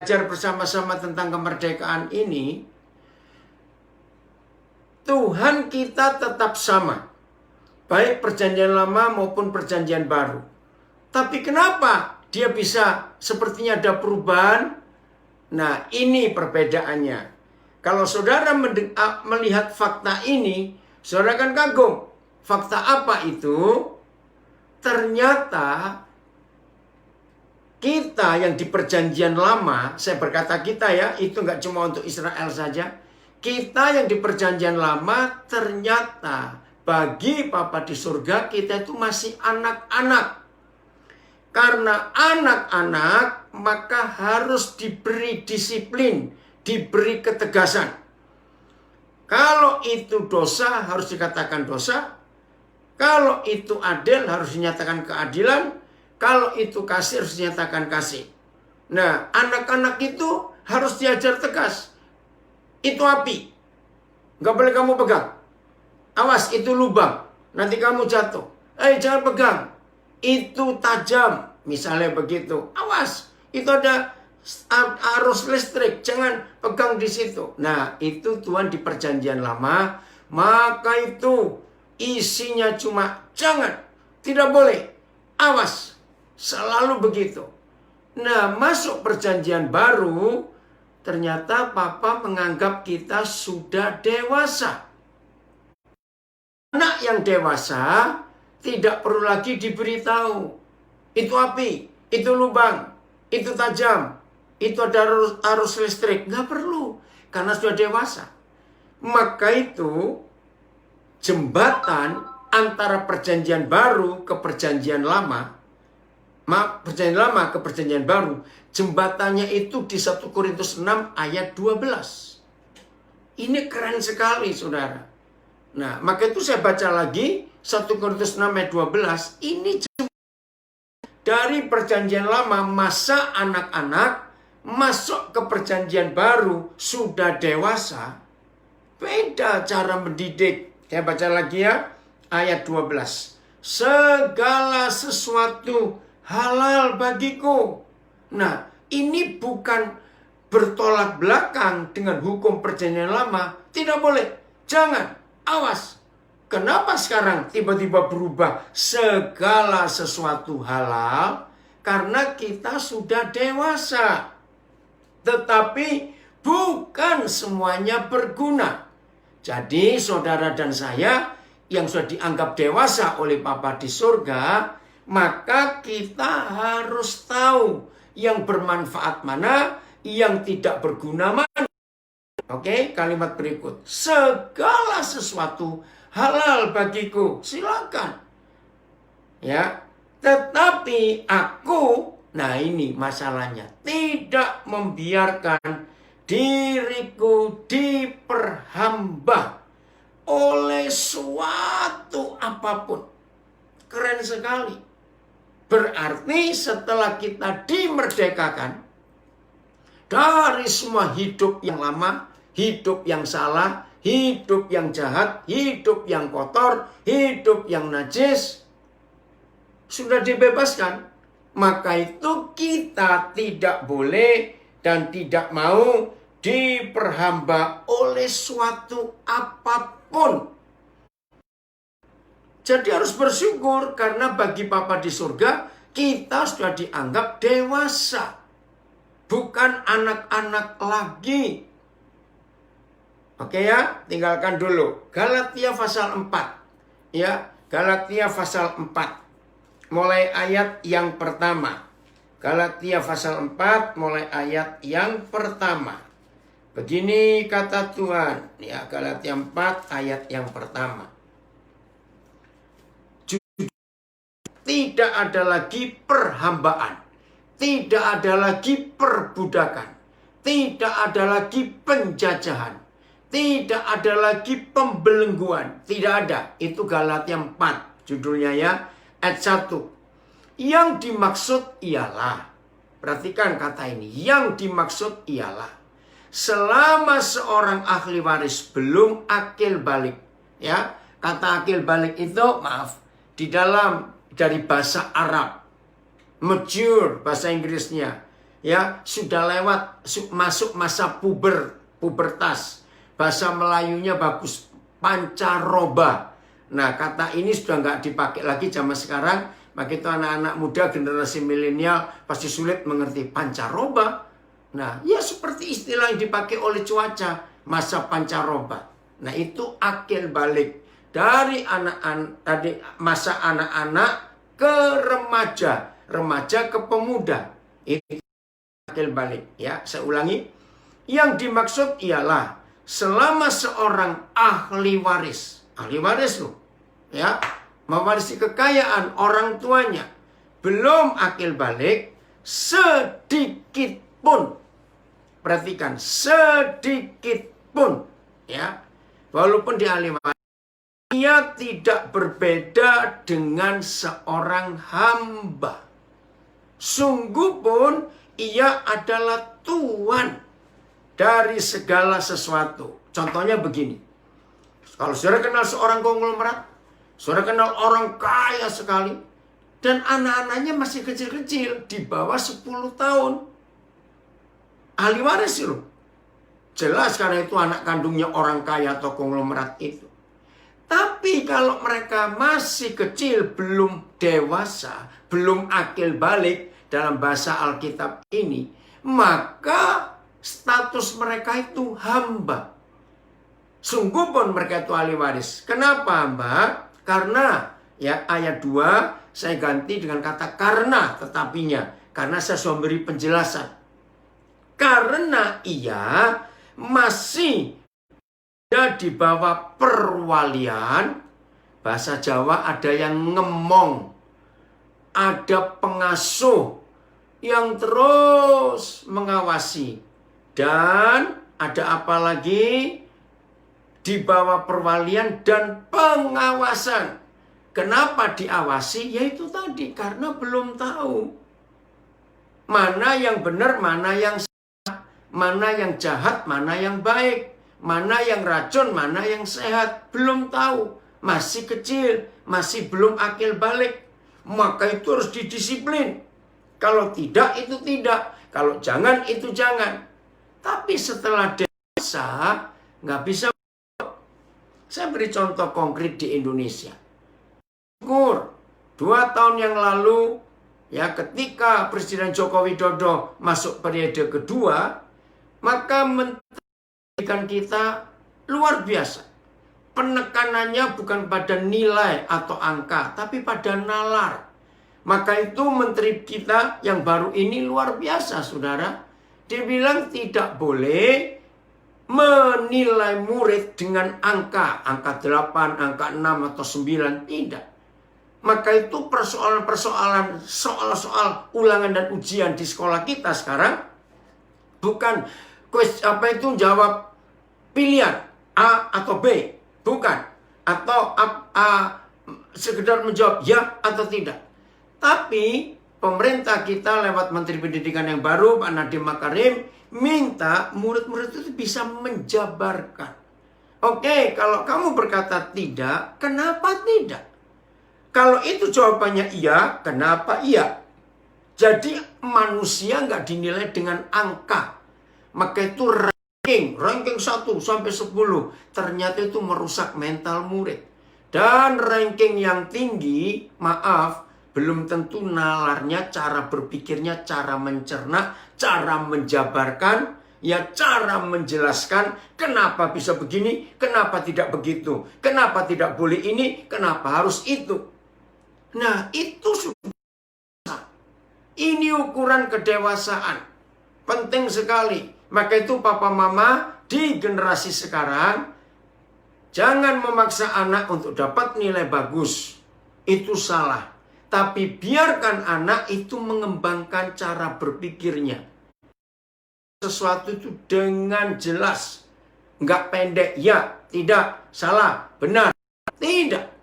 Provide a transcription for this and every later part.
belajar bersama-sama tentang kemerdekaan ini, Tuhan kita tetap sama, baik perjanjian lama maupun perjanjian baru. Tapi kenapa dia bisa sepertinya ada perubahan? Nah, ini perbedaannya. Kalau saudara melihat fakta ini, saudara kan kagum. Fakta apa itu? Ternyata kita yang di perjanjian lama, saya berkata kita ya, itu nggak cuma untuk Israel saja. Kita yang di perjanjian lama ternyata bagi Bapa di surga kita itu masih anak-anak. Karena anak-anak maka harus diberi disiplin, diberi ketegasan. Kalau itu dosa harus dikatakan dosa. Kalau itu adil harus dinyatakan keadilan. Kalau itu kasih harus dinyatakan kasih. Nah, anak-anak itu harus diajar tegas. Itu api. Gak boleh kamu pegang. Awas, itu lubang. Nanti kamu jatuh. Jangan pegang. Itu tajam. Misalnya begitu. Awas, itu ada arus listrik. Jangan pegang di situ. Nah, itu Tuhan di perjanjian lama. Maka itu isinya cuma jangan. Tidak boleh. Awas. Selalu begitu. Nah, masuk perjanjian baru, ternyata Papa menganggap kita sudah dewasa. Anak yang dewasa tidak perlu lagi diberitahu. Itu api, itu lubang, itu tajam, itu ada arus listrik. Nggak perlu, karena sudah dewasa. Maka itu jembatan antara perjanjian baru ke perjanjian lama, perjanjian lama ke perjanjian baru, jembatannya itu di 1 Korintus 6 ayat 12. Ini keren sekali, saudara. Nah, maka itu saya baca lagi 1 Korintus 6 ayat 12. Ini dari perjanjian lama masa anak-anak masuk ke perjanjian baru sudah dewasa. Beda cara mendidik. Saya baca lagi ya, ayat 12. Segala sesuatu halal bagiku. Nah, ini bukan bertolak belakang dengan hukum perjanjian lama. Tidak boleh. Jangan. Awas. Kenapa sekarang tiba-tiba berubah segala sesuatu halal? Karena kita sudah dewasa. Tetapi bukan semuanya berguna. Jadi saudara dan saya yang sudah dianggap dewasa oleh Bapa di surga, maka kita harus tahu yang bermanfaat mana, yang tidak berguna mana. Oke, kalimat berikut. Segala sesuatu halal bagiku. Silakan. Ya, tetapi aku, nah ini masalahnya, tidak membiarkan diriku diperhamba oleh suatu apapun. Keren sekali. Berarti setelah kita dimerdekakan dari semua hidup yang lama, hidup yang salah, hidup yang jahat, hidup yang kotor, hidup yang najis, sudah dibebaskan. Maka itu kita tidak boleh dan tidak mau diperhamba oleh suatu apapun. Jadi harus bersyukur karena bagi Bapa di surga kita sudah dianggap dewasa. Bukan anak-anak lagi. Oke ya, tinggalkan dulu. Galatia pasal 4. Ya, Galatia pasal 4. Mulai ayat yang pertama. Galatia pasal 4 mulai ayat yang pertama. Begini kata Tuhan. Ya, Galatia 4 ayat yang pertama. Tidak ada lagi perhambaan. Tidak ada lagi perbudakan. Tidak ada lagi penjajahan. Tidak ada lagi pembelengguan. Tidak ada. Itu Galatia 4. Judulnya ya. Ayat 1. Yang dimaksud ialah. Perhatikan kata ini. Yang dimaksud ialah. Selama seorang ahli waris belum akil balik. Ya. Kata akil balik itu maaf. Di dalam dari bahasa Arab. Mature bahasa Inggrisnya. ya sudah lewat, masuk masa pubertas. Bahasa Melayunya bagus, pancaroba. Nah, kata ini sudah nggak dipakai lagi zaman sekarang. Maka itu anak-anak muda generasi milenial pasti sulit mengerti pancaroba. Nah, ya seperti istilah yang dipakai oleh cuaca, masa pancaroba. Nah, itu akil balik dari masa anak-anak ke remaja, remaja ke pemuda. Itu akil balik, ya. Saya ulangi. Yang dimaksud ialah selama seorang ahli waris loh, ya, mewarisi kekayaan orang tuanya, belum akil balik sedikit pun. Perhatikan, sedikit pun, ya. Walaupun di ahli waris, ia tidak berbeda dengan seorang hamba. Sungguh pun ia adalah tuan dari segala sesuatu. Contohnya begini. Kalau saudara kenal seorang konglomerat, saudara kenal orang kaya sekali, dan anak-anaknya masih kecil-kecil, di bawah 10 tahun. Ahli waris loh. Jelas karena itu anak kandungnya orang kaya atau konglomerat itu. Tapi kalau mereka masih kecil, belum dewasa, belum akil balik dalam bahasa Alkitab ini, maka status mereka itu hamba. Sungguh pun mereka itu ahli waris. Kenapa hamba? Karena ya ayat 2 saya ganti dengan kata karena tetapinya. Karena saya sudah beri penjelasan. Karena ia masih ada di bawah perwalian. Bahasa Jawa ada yang ngemong. Ada pengasuh yang terus mengawasi. Dan ada apa lagi? Di bawah perwalian dan pengawasan. Kenapa diawasi? Yaitu tadi, karena belum tahu mana yang benar, mana yang salah, mana yang jahat, mana yang baik, mana yang racun, mana yang sehat. Belum tahu, masih kecil, masih belum akil balik. Maka itu harus didisiplin. Kalau tidak, itu tidak. Kalau jangan, itu jangan. Tapi setelah dewasa, nggak bisa. Saya beri contoh konkret di Indonesia. Syukur 2 tahun yang lalu, ya, ketika Presiden Joko Widodo masuk periode kedua, maka Menteri Pendidikan kita luar biasa. Penekanannya bukan pada nilai atau angka, tapi pada nalar. Maka itu Menteri kita yang baru ini luar biasa, saudara. Dia bilang tidak boleh menilai murid dengan angka 8, angka 6 atau 9, tidak. Maka itu persoalan-persoalan, soal-soal ulangan dan ujian di sekolah kita sekarang bukan jawab pilihan A atau B, bukan, atau sekedar menjawab ya atau tidak. Tapi pemerintah kita lewat Menteri Pendidikan yang baru, Pak Nadiem Makarim, minta murid-murid itu bisa menjabarkan. Oke, kalau kamu berkata tidak, kenapa tidak? Kalau itu jawabannya iya, kenapa iya? Jadi manusia nggak dinilai dengan angka. Maka itu ranking 1 sampai 10. Ternyata itu merusak mental murid. Dan ranking yang tinggi, maaf, belum tentu nalarnya, cara berpikirnya, cara mencerna, cara menjabarkan, ya cara menjelaskan kenapa bisa begini, kenapa tidak begitu, kenapa tidak boleh ini, kenapa harus itu. Nah, itu sudah. Ini ukuran kedewasaan. Penting sekali. Maka itu papa mama di generasi sekarang, jangan memaksa anak untuk dapat nilai bagus. Itu salah. Tapi biarkan anak itu mengembangkan cara berpikirnya. Sesuatu itu dengan jelas. Enggak pendek, ya, tidak, salah, benar, tidak.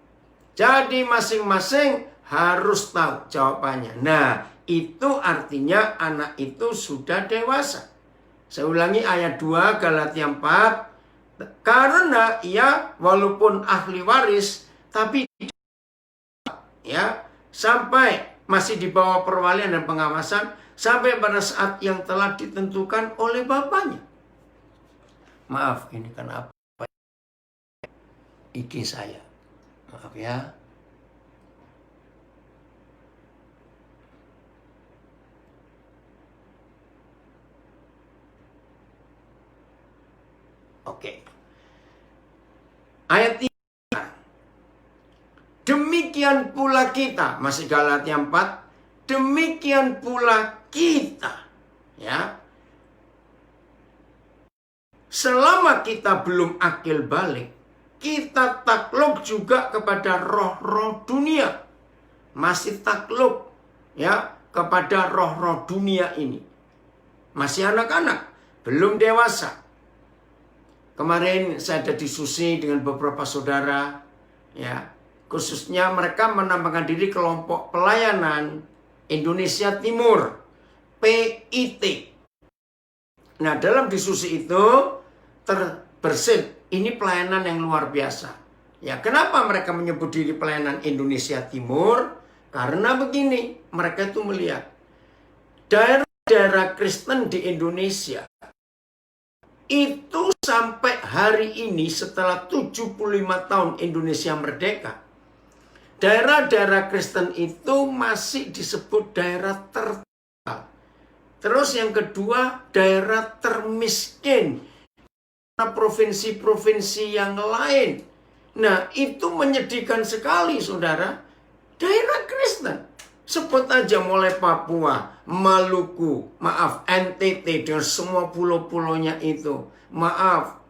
Jadi masing-masing harus tahu jawabannya. Nah, itu artinya anak itu sudah dewasa. Saya ulangi ayat 2 Galatia 4. Karena ia walaupun ahli waris, tapi ya, sampai masih di bawah perwalian dan pengawasan, sampai pada saat yang telah ditentukan oleh bapaknya. Maaf, ini kan apa? IG saya. Maaf ya. Oke. Ayat 3. Demikian pula kita, masih Galatia 4, demikian pula kita, ya. Selama kita belum akil balik, kita takluk juga kepada roh-roh dunia. Masih takluk, ya, kepada roh-roh dunia ini. Masih anak-anak, belum dewasa. Kemarin saya ada diskusi dengan beberapa saudara, ya, khususnya mereka menambahkan diri kelompok pelayanan Indonesia Timur, PIT. Nah, dalam diskusi itu terbersit, ini pelayanan yang luar biasa. Ya, kenapa mereka menyebut diri pelayanan Indonesia Timur? Karena begini, mereka itu melihat daerah-daerah Kristen di Indonesia itu sampai hari ini setelah 75 tahun Indonesia merdeka, daerah-daerah Kristen itu masih disebut daerah tertinggal. Terus yang kedua, daerah termiskin. Provinsi-provinsi yang lain. Nah, itu menyedihkan sekali, saudara. Daerah Kristen. Sebut aja mulai Papua, Maluku, maaf, NTT dengan semua pulau-pulaunya itu. Maaf,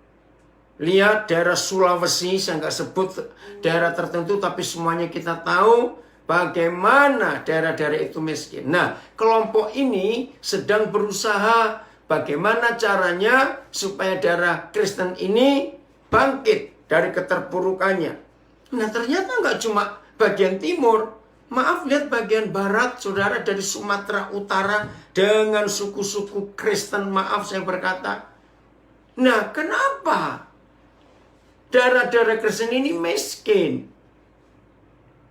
lihat daerah Sulawesi, saya nggak sebut daerah tertentu, tapi semuanya kita tahu bagaimana daerah-daerah itu miskin. Nah, kelompok ini sedang berusaha bagaimana caranya supaya daerah Kristen ini bangkit dari keterpurukannya. Nah, ternyata nggak cuma bagian timur. Maaf, lihat bagian barat, saudara, dari Sumatera Utara dengan suku-suku Kristen, maaf saya berkata. Nah, kenapa daerah-daerah Kristen ini miskin?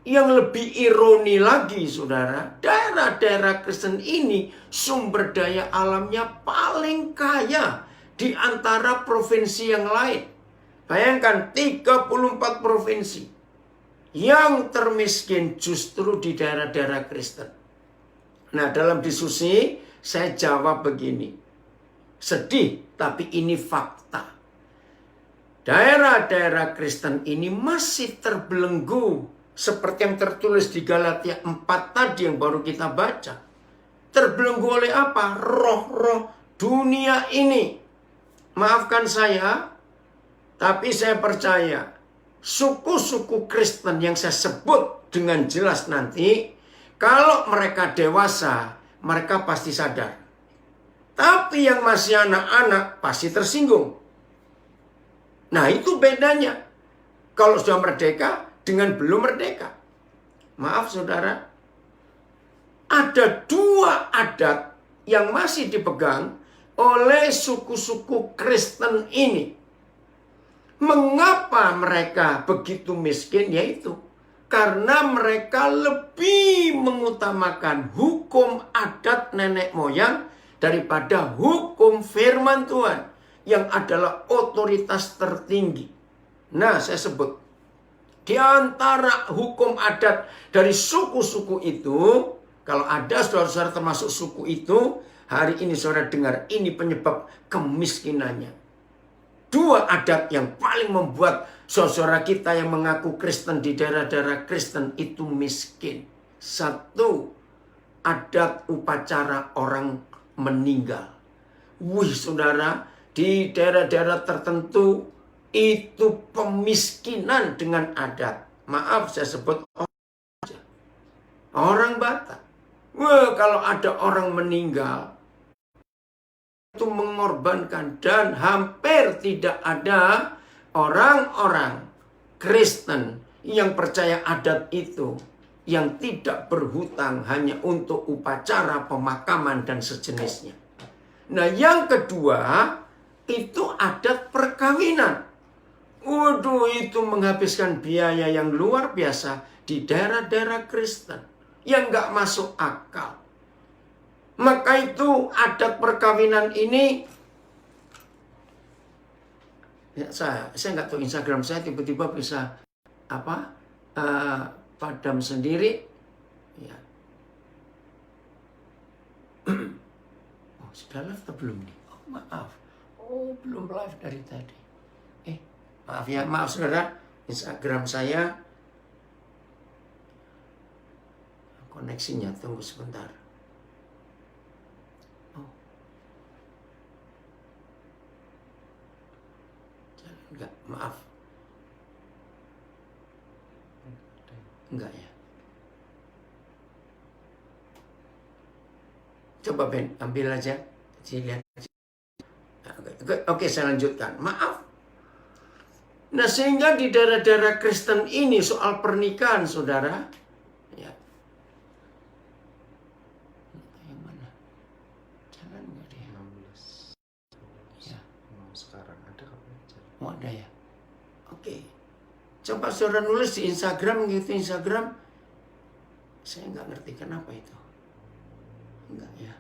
Yang lebih ironi lagi, saudara, daerah-daerah Kristen ini sumber daya alamnya paling kaya di antara provinsi yang lain. Bayangkan 34 provinsi. Yang termiskin justru di daerah-daerah Kristen. Nah, dalam diskusi saya jawab begini. Sedih, tapi ini fakta. Daerah-daerah Kristen ini masih terbelenggu seperti yang tertulis di Galatia 4 tadi yang baru kita baca. Terbelenggu oleh apa? Roh-roh dunia ini. Maafkan saya, tapi saya percaya suku-suku Kristen yang saya sebut dengan jelas nanti, kalau mereka dewasa, mereka pasti sadar. Tapi yang masih anak-anak pasti tersinggung. Nah, itu bedanya. Kalau sudah merdeka dengan belum merdeka. Maaf, saudara. Ada dua adat yang masih dipegang oleh suku-suku Kristen ini. Mengapa mereka begitu miskin? Yaitu karena mereka lebih mengutamakan hukum adat nenek moyang daripada hukum firman Tuhan yang adalah otoritas tertinggi. Nah, saya sebut di antara hukum adat dari suku-suku itu, kalau ada saudara-saudara termasuk suku itu, hari ini saudara dengar, ini penyebab kemiskinannya. Dua adat yang paling membuat saudara kita yang mengaku Kristen di daerah-daerah Kristen itu miskin. Satu, adat upacara orang meninggal. Wih, saudara, di daerah-daerah tertentu itu pemiskinan dengan adat. Maaf, saya sebut orang Batak. Wah, kalau ada orang meninggal, itu mengorbankan, dan hampir tidak ada orang-orang Kristen yang percaya adat itu yang tidak berhutang hanya untuk upacara pemakaman dan sejenisnya. Nah, yang kedua itu adat perkawinan. Waduh, itu menghabiskan biaya yang luar biasa di daerah-daerah Kristen yang nggak masuk akal. Maka itu adat perkawinan ini, ya, saya nggak tahu Instagram saya tiba-tiba bisa padam sendiri. Ya. Oh, sudah live atau belum nih? Oh, maaf. Oh, belum live dari tadi. Maaf ya, maaf saudara. Instagram saya koneksinya, tunggu sebentar. Oh. Enggak, maaf. Enggak ya. Coba Ben, ambil aja. Lihat. Oke, saya lanjutkan. Maaf. Nah, sehingga di daerah-daerah Kristen ini soal pernikahan, saudara. Ya. Yang mana? Jangan nggak dia. 16. Ya. Mau sekarang ada kapan? Oh, ada ya. Oke. Coba saudara nulis di Instagram gitu, Instagram. Saya nggak ngerti kenapa itu. Enggak ya.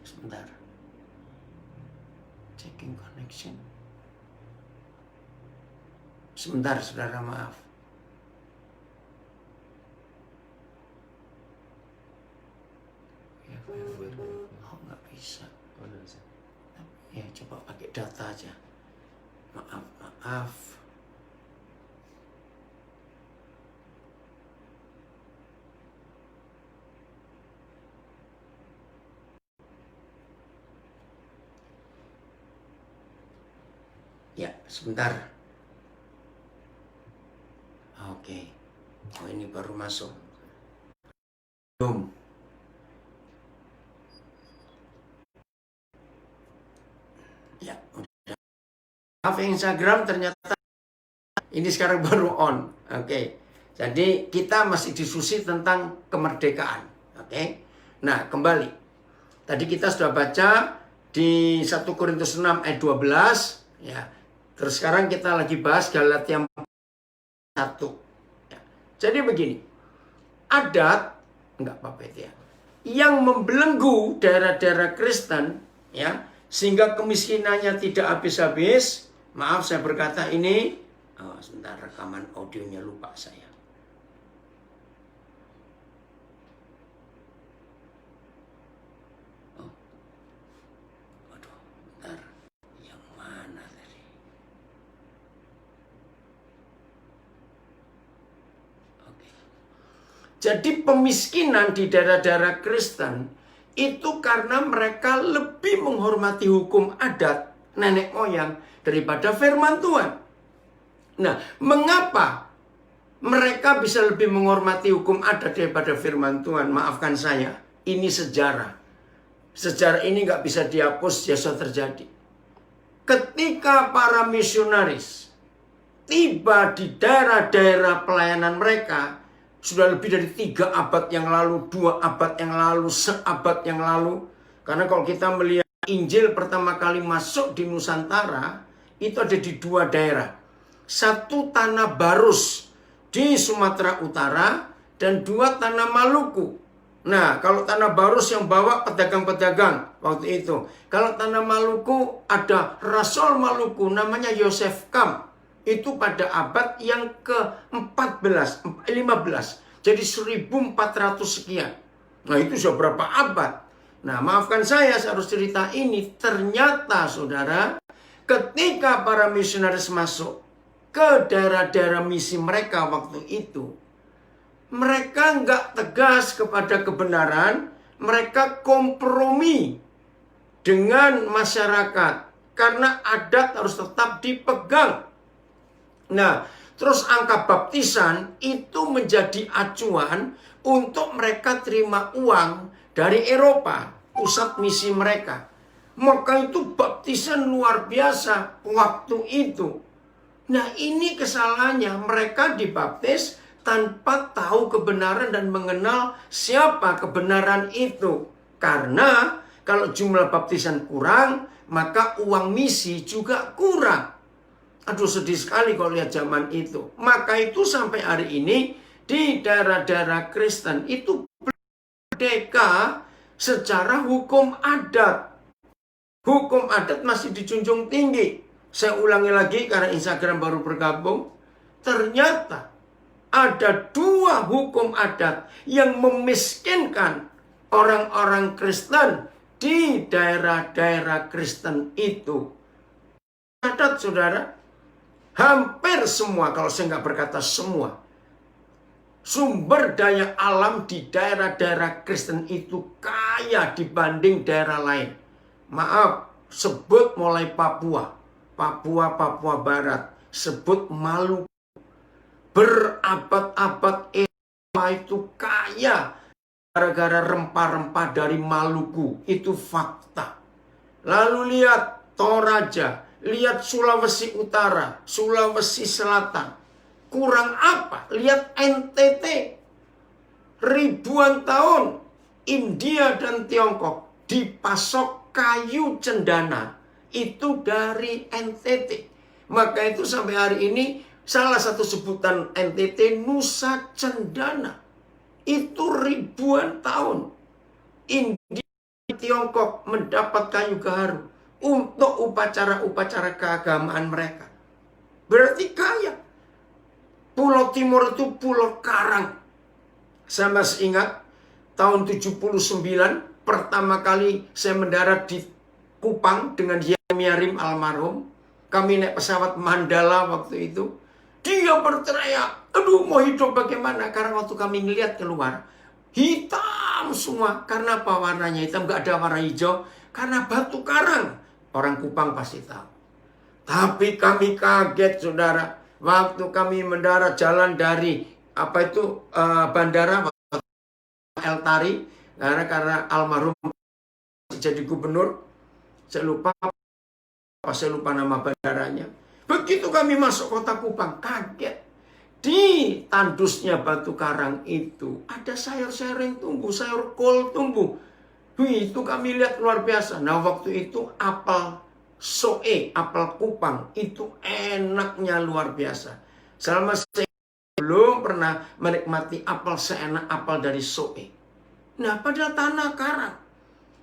Sebentar. Checking connection. Sebentar, saudara, maaf. Oh, nggak bisa. Ya, coba pakai data aja. Maaf. Ya, sebentar. Oke. Oh, ini baru masuk. Belum. Ya, udah. Maaf, Instagram ternyata ini sekarang baru on. Oke. Jadi kita masih diskusi tentang kemerdekaan. Oke. Nah, kembali. Tadi kita sudah baca di 1 Korintus 6 ayat 12. Ya. Terus sekarang kita lagi bahas Galatia 1. Ya. Jadi begini. Adat, enggak apa-apa itu ya, yang membelenggu daerah-daerah Kristen, ya, sehingga kemiskinannya tidak habis-habis. Maaf, saya berkata ini. Oh, sebentar, rekaman audionya lupa saya. Oh. Waduh, bentar. Yang mana tadi? Oke. Jadi pemiskinan di daerah-daerah Kristen itu karena mereka lebih menghormati hukum adat nenek moyang daripada firman Tuhan. Nah, mengapa mereka bisa lebih menghormati hukum adat daripada firman Tuhan? Maafkan saya, ini sejarah. Sejarah ini nggak bisa dihapus, biasa terjadi. Ketika para misionaris tiba di daerah-daerah pelayanan mereka, sudah lebih dari 3 abad yang lalu, 2 abad yang lalu, seabad yang lalu. Karena kalau kita melihat Injil pertama kali masuk di Nusantara, itu ada di 2 daerah. 1 Tanah Barus di Sumatera Utara, dan 2 Tanah Maluku. Nah, kalau Tanah Barus yang bawa pedagang-pedagang waktu itu. Kalau Tanah Maluku ada Rasul Maluku namanya Yosef Kam. Itu pada abad yang ke-14, 15. Jadi 1400 sekian. Nah, itu sudah berapa abad? Nah, maafkan saya harus cerita ini. Ternyata, saudara, ketika para misionaris masuk ke daerah-daerah misi mereka waktu itu, mereka nggak tegas kepada kebenaran. Mereka kompromi dengan masyarakat. Karena adat harus tetap dipegang. Nah, terus angka baptisan itu menjadi acuan untuk mereka terima uang dari Eropa, pusat misi mereka. Maka itu baptisan luar biasa waktu itu. Nah, ini kesalahannya, mereka dibaptis tanpa tahu kebenaran dan mengenal siapa kebenaran itu. Karena kalau jumlah baptisan kurang, maka uang misi juga kurang. Aduh, sedih sekali kalau lihat zaman itu. Maka itu sampai hari ini di daerah-daerah Kristen itu merdeka secara hukum adat. Hukum adat masih dijunjung tinggi. Saya ulangi lagi karena Instagram baru bergabung. Ternyata ada 2 hukum adat yang memiskinkan orang-orang Kristen di daerah-daerah Kristen itu. Adat, saudara, hampir semua, kalau saya nggak berkata semua, sumber daya alam di daerah-daerah Kristen itu kaya dibanding daerah lain. Maaf, sebut mulai Papua Barat, sebut Maluku. Berabad-abad itu kaya gara-gara rempah-rempah dari Maluku. Itu fakta. Lalu lihat Toraja, lihat Sulawesi Utara, Sulawesi Selatan. Kurang apa? Lihat NTT. Ribuan tahun India dan Tiongkok dipasok kayu cendana itu dari NTT. Maka itu sampai hari ini salah satu sebutan NTT Nusa Cendana. Itu ribuan tahun India dan Tiongkok mendapat kayu gaharu untuk upacara-upacara keagamaan mereka. Berarti kaya. Pulau Timur itu pulau karang. Saya masih ingat tahun 79 pertama kali saya mendarat di Kupang dengan Yamiarim almarhum. Kami naik pesawat Mandala waktu itu. Dia berteriak, aduh mau hidup bagaimana? Karena waktu kami ngeliat keluar, hitam semua. Karena apa warnanya hitam? Gak ada warna hijau. Karena batu karang. Orang Kupang pasti tahu. Tapi kami kaget, saudara. Waktu kami mendarat jalan dari bandara El Tari, karena almarhum jadi gubernur, saya lupa nama bandaranya. Begitu kami masuk kota Kupang, kaget. Di tandusnya batu karang itu ada sayur-sayur yang tumbuh, sayur kol tumbuh. Itu kami lihat luar biasa. Nah, waktu itu apel soe, apel Kupang, itu enaknya luar biasa. Selama saya belum pernah menikmati apel seenak apel dari soe. Nah, pada tanah karang,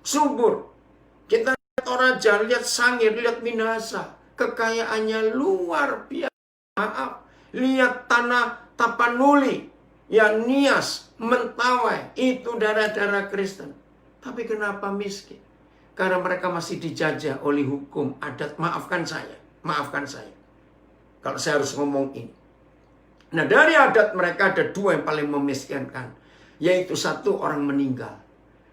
subur. Kita lihat Toraja, lihat Sangir, lihat Minahasa. Kekayaannya luar biasa. Maaf, lihat tanah Tapanuli, yang Nias, Mentawai, itu daerah-daerah Kristen. Tapi kenapa miskin? Karena mereka masih dijajah oleh hukum adat. Maafkan saya. Kalau saya harus ngomong ini. Nah, dari adat mereka ada 2 yang paling memiskinkan. Yaitu 1, orang meninggal.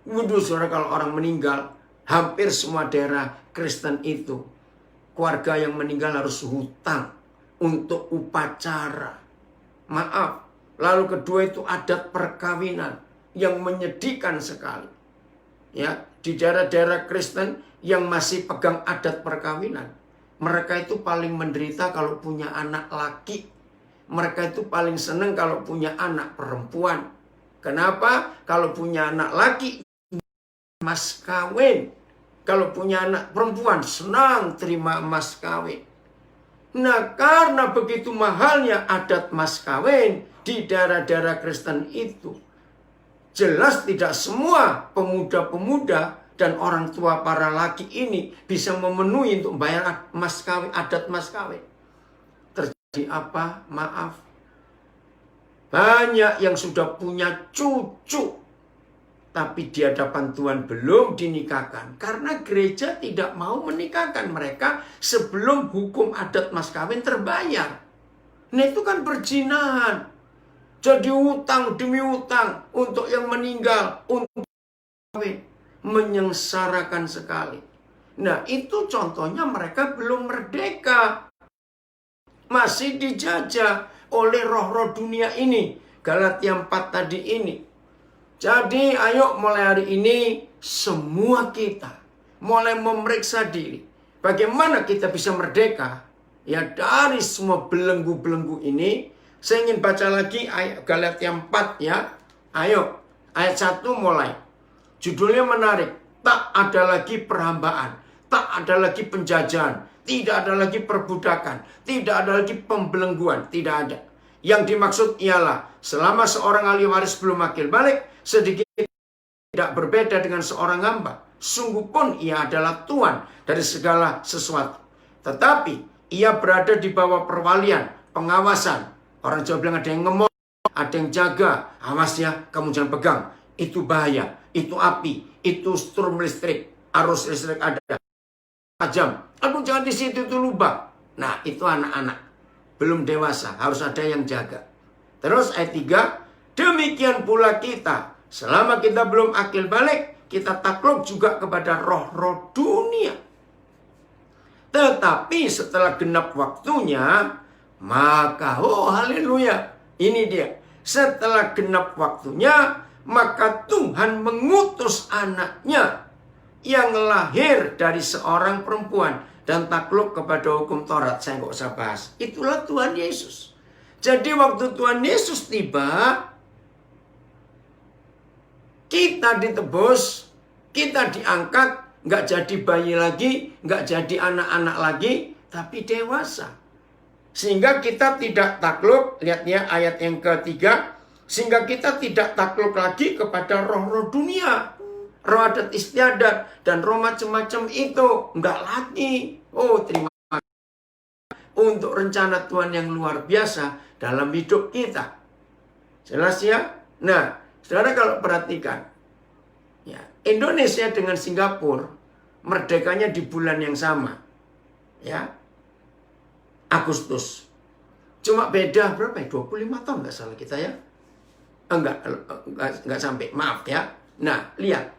Waduh, saudara, kalau orang meninggal, hampir semua daerah Kristen itu, keluarga yang meninggal harus hutang untuk upacara. Maaf. Lalu kedua itu adat perkawinan yang menyedihkan sekali. Ya, di daerah-daerah Kristen yang masih pegang adat perkawinan, mereka itu paling menderita kalau punya anak laki. Mereka itu paling senang kalau punya anak perempuan. Kenapa? Kalau punya anak laki, mas kawin. Kalau punya anak perempuan, senang terima mas kawin. Nah, karena begitu mahalnya adat mas kawin di daerah-daerah Kristen itu, jelas tidak semua pemuda-pemuda dan orang tua para laki ini bisa memenuhi untuk bayar mas kawin, adat mas kawin. Terjadi apa? Maaf. Banyak yang sudah punya cucu, tapi di hadapan Tuhan belum dinikahkan. Karena gereja tidak mau menikahkan mereka sebelum hukum adat mas kawin terbayar. Nah, itu kan perzinahan. Jadi utang demi utang untuk yang meninggal, untuk kawin. Menyengsarakan sekali. Nah, itu contohnya mereka belum merdeka. Masih dijajah oleh roh-roh dunia ini. Galatia 4 tadi ini. Jadi ayo mulai hari ini semua kita mulai memeriksa diri. Bagaimana kita bisa merdeka? Ya, dari semua belenggu-belenggu ini. Saya ingin baca lagi ayat Galatia 4 ya. Ayo, ayat 1 mulai. Judulnya menarik. Tak ada lagi perhambaan. Tak ada lagi penjajahan. Tidak ada lagi perbudakan. Tidak ada lagi pembelengguan. Tidak ada. Yang dimaksud ialah selama seorang ahli waris belum akil balik, sedikit tidak berbeda dengan seorang hamba. Sungguh pun ia adalah Tuhan dari segala sesuatu. Tetapi ia berada di bawah perwalian, pengawasan. Orang Jawa bilang ada yang ngemot, ada yang jaga. Awas ya, kamu jangan pegang. Itu bahaya, itu api, itu strum listrik, arus listrik ada. Tajam. Aduh jangan di situ, itu lubang. Nah itu anak-anak. Belum dewasa, harus ada yang jaga. Terus ayat 3, demikian pula kita. Selama kita belum akil balik, kita takluk juga kepada roh-roh dunia. Tetapi setelah genap waktunya, maka, oh haleluya, ini dia. Setelah genap waktunya, maka Tuhan mengutus anaknya yang lahir dari seorang perempuan dan takluk kepada hukum Taurat. Saya nggak usah bahas. Itulah Tuhan Yesus. Jadi waktu Tuhan Yesus tiba, kita ditebus, kita diangkat, nggak jadi bayi lagi, nggak jadi anak-anak lagi, tapi dewasa. Sehingga kita tidak takluk, lihat ya ayat yang ketiga, sehingga kita tidak takluk lagi kepada roh-roh dunia. Roh adat istiadat dan roh macam-macam itu, nggak lagi. Oh terima kasih untuk rencana Tuhan yang luar biasa dalam hidup kita. Jelas ya? Nah, saudara kalau perhatikan, ya, Indonesia dengan Singapura merdekanya di bulan yang sama, ya, Agustus. Cuma beda berapa ya? 25 tahun nggak salah kita ya? Enggak sampai, maaf ya. Nah, lihat.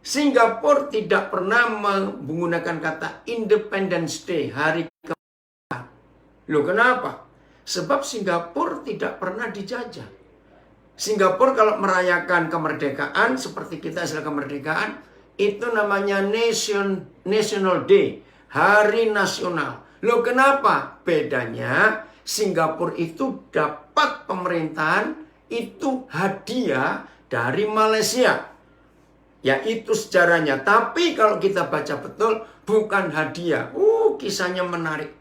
Singapura tidak pernah menggunakan kata Independence Day, hari kemerdekaan. Loh kenapa? Sebab Singapura tidak pernah dijajah. Singapura kalau merayakan kemerdekaan seperti kita istilah kemerdekaan, itu namanya National Day, hari nasional. Loh kenapa? Bedanya Singapura itu dapat pemerintahan itu hadiah dari Malaysia. Ya itu sejarahnya. Tapi kalau kita baca betul, bukan hadiah. Kisahnya menarik.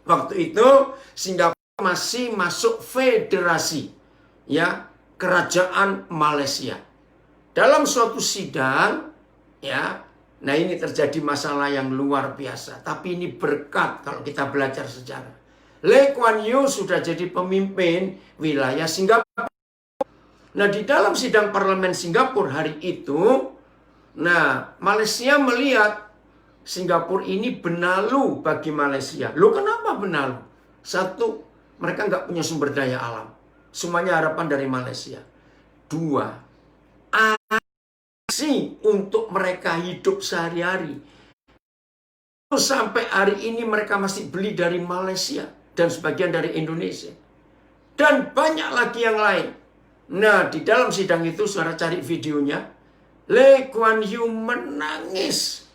Waktu itu Singapura masih masuk federasi, ya, kerajaan Malaysia. Dalam suatu sidang, ya, nah ini terjadi masalah yang luar biasa. Tapi ini berkat kalau kita belajar sejarah. Lee Kuan Yew sudah jadi pemimpin wilayah Singapura. Nah di dalam sidang parlemen Singapura hari itu, nah Malaysia melihat Singapura ini benalu bagi Malaysia. Loh kenapa benalu? Satu, mereka nggak punya sumber daya alam. Semuanya harapan dari Malaysia. Dua, aksi untuk mereka hidup sehari-hari. Sampai hari ini mereka masih beli dari Malaysia dan sebagian dari Indonesia. Dan banyak lagi yang lain. Nah, di dalam sidang itu, saudara cari videonya, Lee Kuan Yew menangis.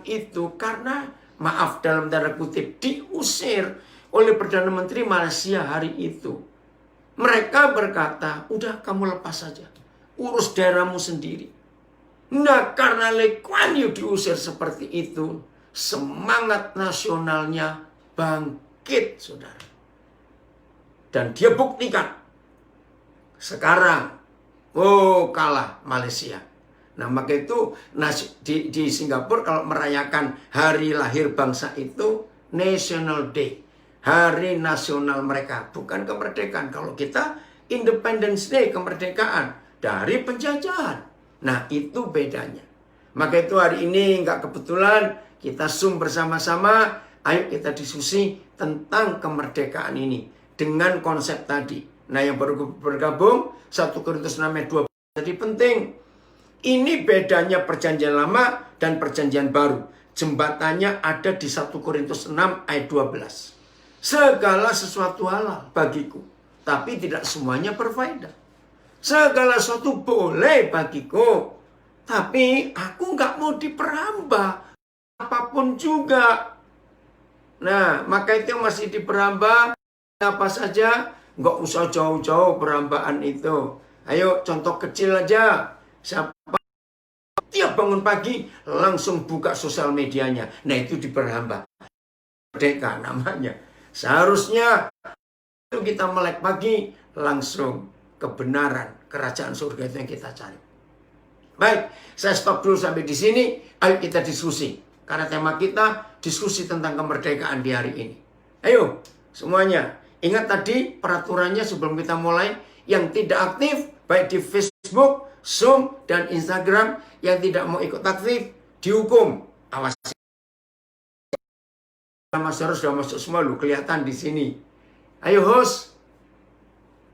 Itu karena, maaf dalam tanda kutip, diusir oleh Perdana Menteri Malaysia hari itu. Mereka berkata, udah kamu lepas saja, urus daerahmu sendiri. Nah, karena Lee Kuan Yew diusir seperti itu, semangat nasionalnya bangkit, saudara. Dan dia buktikan. Sekarang, kalah Malaysia. Nah, maka itu di Singapura kalau merayakan hari lahir bangsa itu National Day. Hari nasional mereka, bukan kemerdekaan. Kalau kita Independence Day, kemerdekaan dari penjajahan. Nah, itu bedanya. Maka itu hari ini nggak kebetulan kita Zoom bersama-sama. Ayo kita diskusi tentang kemerdekaan ini dengan konsep tadi. Nah yang baru bergabung 1 Korintus 6 ayat 12 jadi penting. Ini bedanya perjanjian lama dan perjanjian baru. Jembatannya ada di 1 Korintus 6 ayat 12. Segala sesuatu halal bagiku, tapi tidak semuanya berfaedah. Segala sesuatu boleh bagiku, tapi aku nggak mau diperhamba apapun juga. Nah maka itu yang masih diperhamba apa saja. Nggak usah jauh-jauh perhambaan itu. Ayo contoh kecil aja. Siapa tiap bangun pagi langsung buka sosial medianya. Nah itu diperhamba. Merdeka namanya. Seharusnya itu kita melek pagi langsung kebenaran, kerajaan surga itu yang kita cari. Baik, saya stop dulu sampai di sini. Ayo kita diskusi. Karena tema kita diskusi tentang kemerdekaan di hari ini. Ayo, semuanya. Ingat tadi peraturannya sebelum kita mulai. Yang tidak aktif, baik di Facebook, Zoom, dan Instagram. Yang tidak mau ikut aktif, dihukum. Awas. Mas Heru sudah masuk semua lu, kelihatan di sini. Ayo host.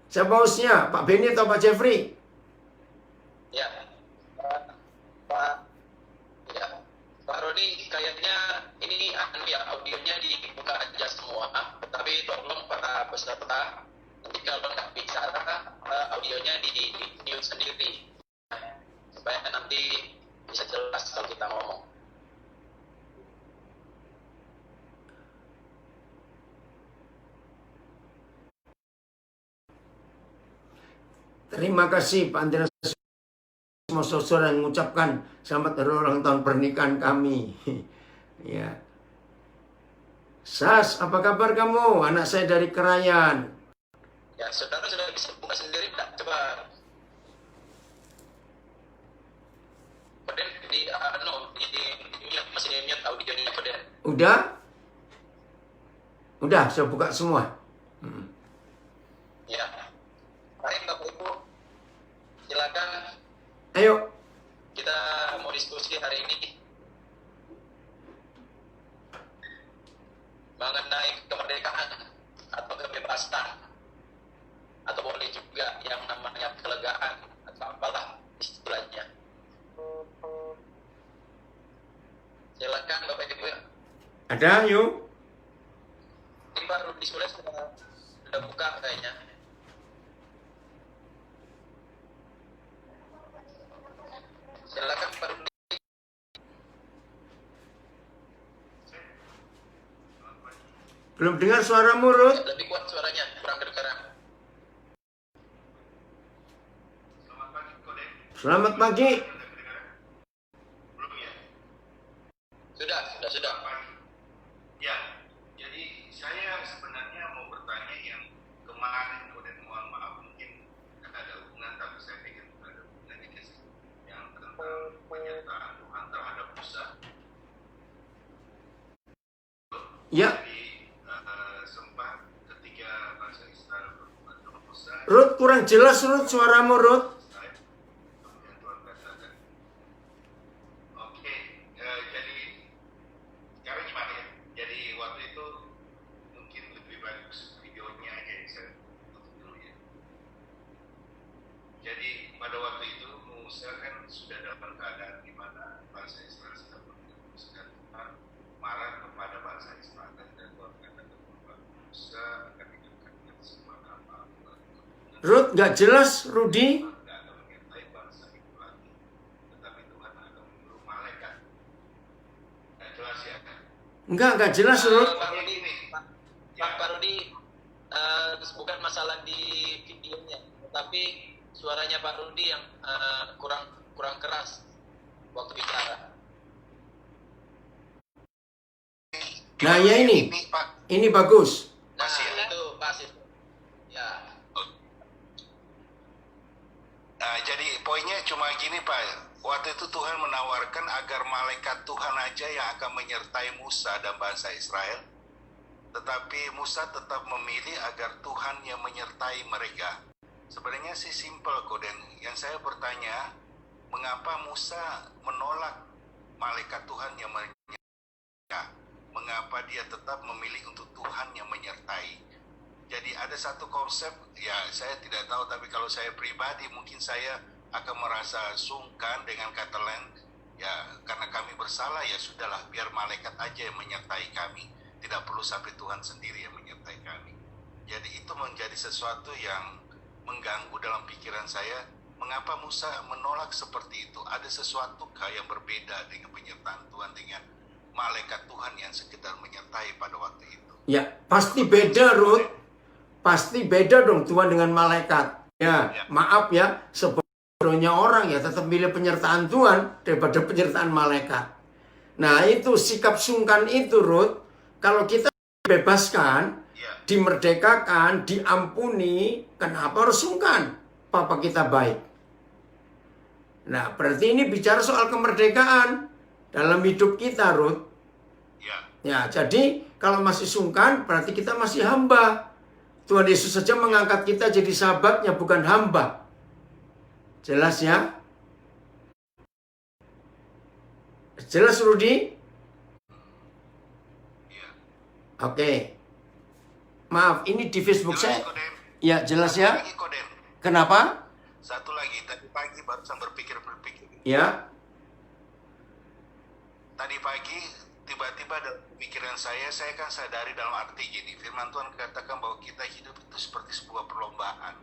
Siapa hostnya? Pak Benny atau Pak Jeffrey? Ya, Pak Rodi, kayaknya ini audionya dibuka aja semua, tapi tolong para peserta nanti kalau nggak bicara audionya di mute sendiri supaya nanti bisa jelas kalau kita ngomong. Terima kasih Pak Andreas semua saudara yang mengucapkan selamat hari ulang tahun pernikahan kami. Ya. Sas, apa kabar kamu? Anak saya dari Krayan. Ya, saudara sudah bisa buka sendiri, Pak. Coba. Kemudian masih mute audionya, kemudian. Udah? Udah, saya buka semua. Ya. Baik, Bapak Ibu. Silakan. Ayo. Kita mau diskusi hari ini mengenai kemerdekaan atau kebebasan, atau boleh juga yang namanya kelegaan atau apalah istilahnya. Silakan Bapak Ibu. Ada, yuk. Ini baru sudah buka kayaknya. Silakan Pak Rudi. Belum dengar suaramu, Ruth? Lebih kuat suaranya, kurang kedengaran. Selamat pagi. Sudah. Ya, jadi saya sebenarnya mau bertanya yang kemarin, kemudian mohon maaf mungkin ada hubungan, tapi saya pikir ada hubungannya yang tentang penyertaan Tuhan terhadap Musa. Ya. Jadi sempat ketika bangsa Israel berhubungan dengan Musa. Ruth, kurang jelas, Ruth, suaramu, Ruth. Ruth, nggak jelas, Rudy. Nggak jelas, Ruth. Pak Rudi, bukan masalah di videonya, tapi suaranya Pak Rudi yang kurang keras waktu bicara. Nah, ya ini bagus. Nah, itu pasti. Ya. Nah, jadi poinnya cuma gini Pak, waktu itu Tuhan menawarkan agar malaikat Tuhan aja yang akan menyertai Musa dan bangsa Israel. Tetapi Musa tetap memilih agar Tuhan yang menyertai mereka. Sebenarnya sih simple kok, dan yang saya bertanya, mengapa Musa menolak malaikat Tuhan yang menyertai? Mengapa dia tetap memilih untuk Tuhan yang menyertai? Jadi ada satu konsep, ya saya tidak tahu, tapi kalau saya pribadi mungkin saya akan merasa sungkan dengan kata lain, ya karena kami bersalah ya sudahlah, biar malaikat aja yang menyertai kami, tidak perlu sampai Tuhan sendiri yang menyertai kami. Jadi itu menjadi sesuatu yang mengganggu dalam pikiran saya, mengapa Musa menolak seperti itu? Ada sesuatu yang berbeda dengan penyertaan Tuhan dengan malaikat Tuhan yang sekedar menyertai pada waktu itu? Ya, pasti beda, Ruth. Pasti beda dong Tuhan dengan malaikat. Ya, maaf ya, sebenarnya orang ya tetap milih penyertaan Tuhan daripada penyertaan malaikat. Nah, itu sikap sungkan itu, Ruth. Kalau kita dibebaskan, dimerdekakan, diampuni, kenapa harus sungkan? papa kita baik. Nah, berarti ini bicara soal kemerdekaan dalam hidup kita, Ruth. Ya. Ya, jadi kalau masih sungkan, berarti kita masih hamba. Tuhan Yesus saja mengangkat kita jadi sahabatnya, bukan hamba. Jelas ya? Jelas, Rudi? Ya. Oke. Maaf, ini di Facebook Jelas, saya. Koden. Ya, jelas Satu ya. lagi, Koden. Kenapa? Satu lagi, tadi pagi barusan berpikir. Ya. Tadi pagi tiba-tiba dalam pikiran saya kan sadari dalam arti gini, firman Tuhan katakan bahwa kita hidup itu seperti sebuah perlombaan.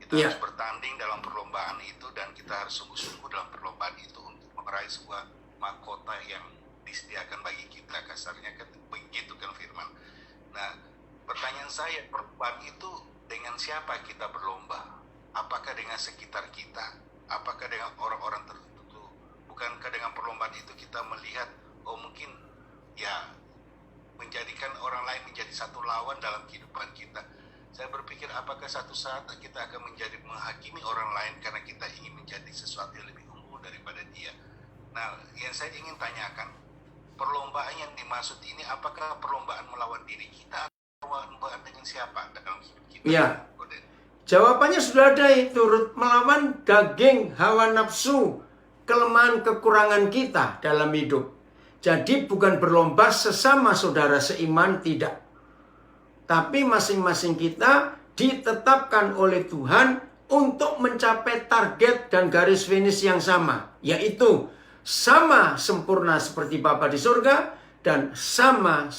Kita Ya. harus bertanding dalam perlombaan itu dan kita harus sungguh-sungguh dalam perlombaan itu untuk meraih sebuah mahkota yang disediakan bagi kita, kasarnya kan begitu kan firman. Nah, pertanyaan saya, perlombaan itu dengan siapa kita berlomba? Apakah dengan sekitar kita? Apakah dengan orang-orang tertentu? Bukankah dengan perlombaan itu kita melihat, oh mungkin ya menjadikan orang lain menjadi satu lawan dalam kehidupan kita. Saya berpikir apakah satu saat kita akan menjadi menghakimi orang lain karena kita ingin menjadi sesuatu yang lebih unggul daripada dia. Nah, yang saya ingin tanyakan, perlombaan yang dimaksud ini apakah perlombaan melawan diri kita atau perlombaan dengan siapa dalam hidup kita? Ya. Jawabannya sudah ada, itu Ruth. Melawan daging, hawa nafsu, kelemahan kekurangan kita dalam hidup. Jadi bukan berlomba sesama saudara seiman, tidak. Tapi masing-masing kita ditetapkan oleh Tuhan untuk mencapai target dan garis finish yang sama. Yaitu sama sempurna seperti Bapa di surga dan sama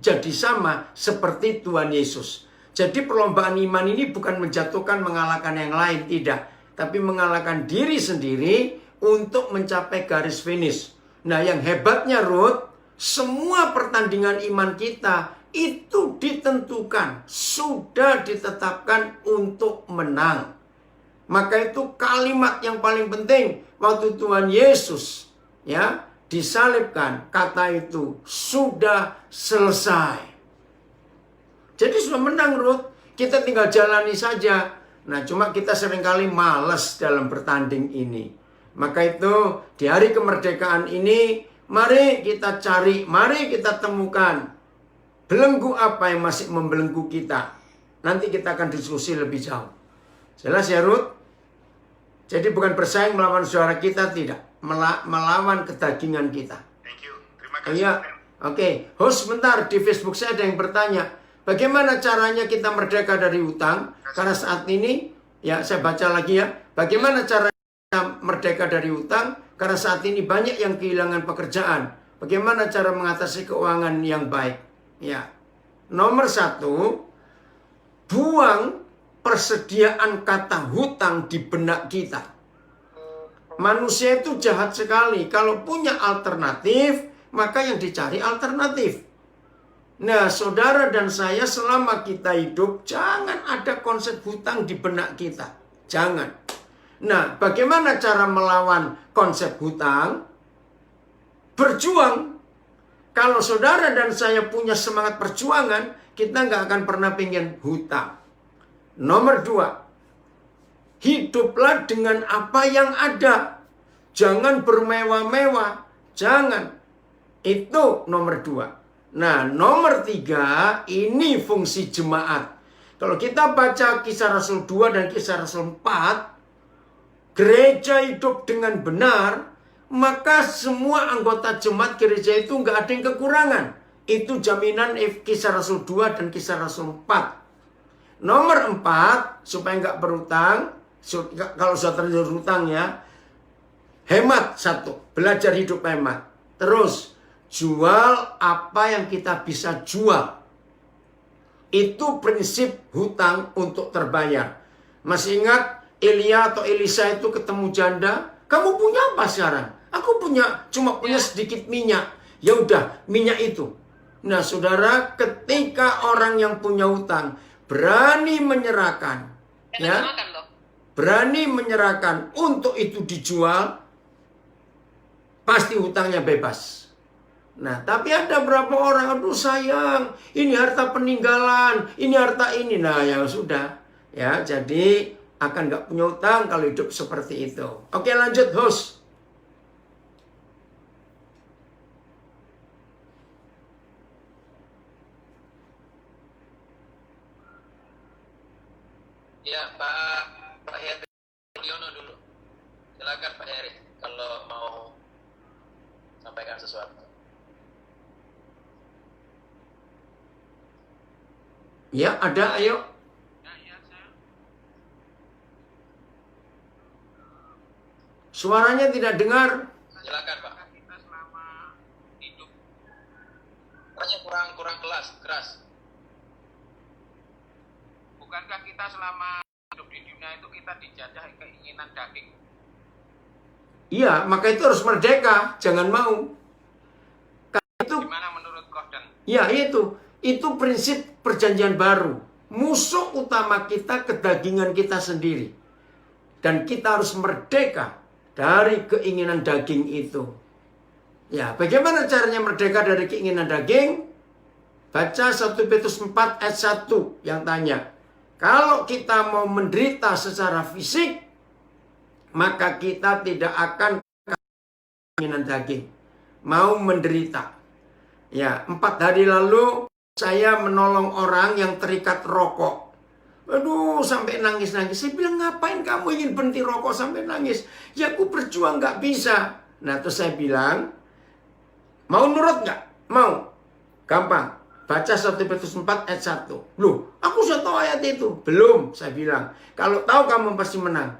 jadi sama seperti Tuhan Yesus. Jadi perlombaan iman ini bukan menjatuhkan, mengalahkan yang lain, tidak. Tapi mengalahkan diri sendiri untuk mencapai garis finish. Nah, yang hebatnya Ruth, semua pertandingan iman kita itu ditentukan, sudah ditetapkan untuk menang. Maka itu kalimat yang paling penting waktu Tuhan Yesus ya disalibkan, kata itu sudah selesai. Jadi sudah menang, Ruth. Kita tinggal jalani saja. Nah, cuma kita seringkali malas dalam bertanding ini. Maka itu di hari kemerdekaan ini, mari kita cari, mari kita temukan belenggu apa yang masih membelenggu kita. Nanti kita akan diskusi lebih jauh. Jelas ya, Ruth? Jadi bukan bersaing melawan saudara kita, tidak. Melawan kedagingan kita. Thank you. Terima kasih. Iya. Oke. Host, sebentar. Di Facebook saya ada yang bertanya, bagaimana caranya kita merdeka dari hutang? Karena saat ini, ya saya baca lagi ya. Bagaimana cara kita merdeka dari hutang? Karena saat ini banyak yang kehilangan pekerjaan. Bagaimana cara mengatasi keuangan yang baik? Ya. Nomor 1, buang persediaan kata hutang di benak kita. Manusia itu jahat sekali. Kalau punya alternatif, maka yang dicari alternatif. Nah, saudara dan saya selama kita hidup, jangan ada konsep hutang di benak kita. Jangan. Nah, bagaimana cara melawan konsep hutang? Berjuang. Kalau saudara dan saya punya semangat perjuangan, kita nggak akan pernah pengen hutang. Nomor 2, hiduplah dengan apa yang ada. Jangan bermewah-mewah. Jangan. Itu nomor 2. Nah, nomor 3, ini fungsi jemaat. Kalau kita baca Kisah Rasul 2 dan Kisah Rasul 4, gereja hidup dengan benar, maka semua anggota jemaat gereja itu nggak ada yang kekurangan. Itu jaminan Kisah Rasul 2 dan Kisah Rasul 4. Nomor 4, supaya nggak berhutang, kalau sudah terjadi hutang ya, hemat 1, belajar hidup hemat. Terus, jual apa yang kita bisa jual. Itu prinsip hutang untuk terbayar. Masih ingat Elia atau Elisa itu ketemu janda? Kamu punya apa sekarang? Aku cuma punya sedikit minyak. Ya udah, minyak itu. Nah, saudara, ketika orang yang punya hutang berani menyerahkan, ya, berani menyerahkan untuk itu dijual, pasti hutangnya bebas. Nah, tapi ada berapa orang, aduh sayang, ini harta peninggalan, ini harta ini. Nah, ya sudah. Ya, jadi akan nggak punya utang kalau hidup seperti itu. Oke, lanjut host. Ya, Pak Heri Mulyono dulu. Silakan Pak Heri kalau mau sampaikan sesuatu. Ya, ada, ayo. Suaranya tidak dengar. Silakan Pak. Kita selama hidup, Suaranya kurang keras. bukankah kita selama hidup di dunia itu kita dijajah keinginan daging? Iya, maka itu harus merdeka, jangan mau. Itu, Gimana menurut Gordon? ya itu prinsip perjanjian baru. Musuh utama kita kedagingan kita sendiri. Dan kita harus merdeka dari keinginan daging itu. Ya, bagaimana caranya merdeka dari keinginan daging? Baca 1 Petrus 4 ayat 1 yang tanya. Kalau kita mau menderita secara fisik, maka kita tidak akan keinginan daging. Mau menderita. Ya, 4 hari lalu saya menolong orang yang terikat rokok. Aduh, sampai nangis-nangis. Saya bilang, ngapain kamu ingin berhenti rokok sampai nangis? Ya, aku berjuang nggak bisa. Nah, terus saya bilang, mau nurut nggak? Mau. Gampang. Baca 1 Petrus 4 ayat 1. Loh, aku sudah tahu ayat itu. Belum, saya bilang. Kalau tahu kamu pasti menang.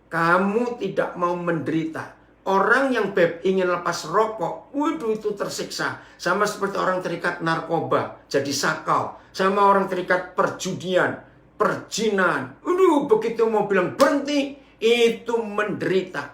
Kamu tidak mau menderita. Orang yang ingin lepas rokok, waduh itu tersiksa. Sama seperti orang terikat narkoba, jadi sakau. Sama orang terikat perjudian, perjinan. Waduh, begitu mau bilang berhenti, itu menderita.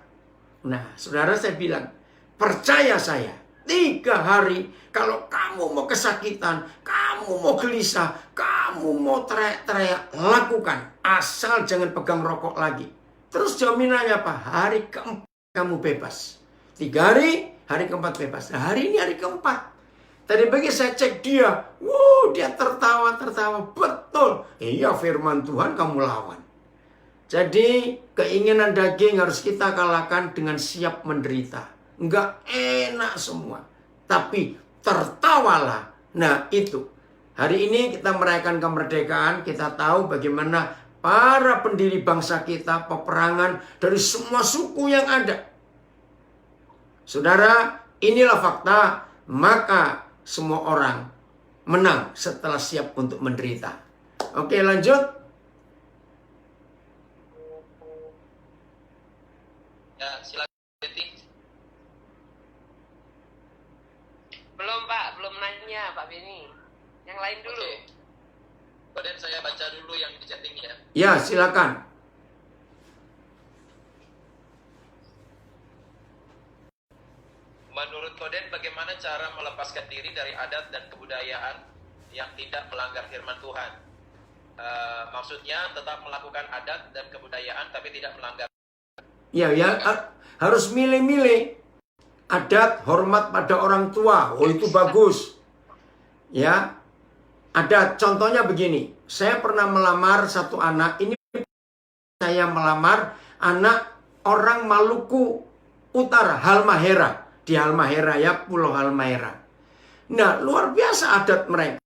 Nah, saudara saya bilang, percaya saya, 3 hari, kalau kamu mau kesakitan, kamu mau gelisah, kamu mau teriak-teriak, lakukan. Asal jangan pegang rokok lagi. Terus jaminannya apa? Hari keempat kamu bebas. 3 hari, hari keempat bebas. Nah, hari ini hari keempat. Tadi pagi saya cek dia. Dia tertawa. Betul. Iya, firman Tuhan kamu lawan. Jadi, keinginan daging harus kita kalahkan dengan siap menderita. Enggak enak semua. Tapi, tertawalah. Nah, itu. Hari ini kita merayakan kemerdekaan. Kita tahu bagaimana para pendiri bangsa kita, peperangan dari semua suku yang ada. Saudara, inilah fakta, maka semua orang menang setelah siap untuk menderita. Oke, lanjut. Ya, silakan Betty. Belum Pak, belum nanya Pak Beni. Yang lain dulu. Oke. Kemudian saya baca dulu yang di chatting ya. Ya, silakan. Menurut Koden, bagaimana cara melepaskan diri dari adat dan kebudayaan yang tidak melanggar firman Tuhan? Maksudnya tetap melakukan adat dan kebudayaan tapi tidak melanggar. Ya, harus milih-milih. Adat, hormat pada orang tua. Oh, itu bagus. Ya, ada contohnya begini. Saya pernah melamar satu anak. Ini saya melamar anak orang Maluku Utara, Halmahera. Di Halmahera ya, Pulau Halmahera. Nah, luar biasa adat mereka.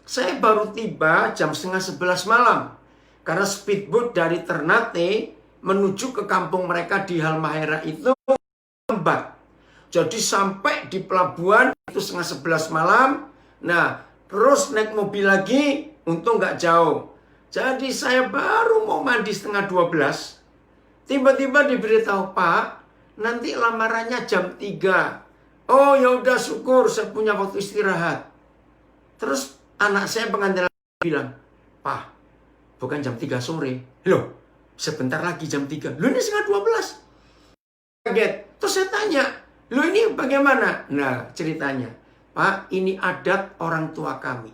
Saya baru tiba jam 10:30 malam. Karena speedboat dari Ternate menuju ke kampung mereka di Halmahera itu lambat. Jadi sampai di pelabuhan itu 10:30 malam. Nah, terus naik mobil lagi, untung nggak jauh. Jadi saya baru mau mandi 11:30. Tiba-tiba diberitahu, Pak, nanti lamarannya jam 3. Oh ya udah syukur, saya punya waktu istirahat. Terus anak saya pengantin bilang, Pak, bukan jam 3 sore. Loh, sebentar lagi jam 3. Loh, ini 11:30. Kaget. Terus saya tanya, loh ini bagaimana? Nah, ceritanya, Pak, ini adat orang tua kami.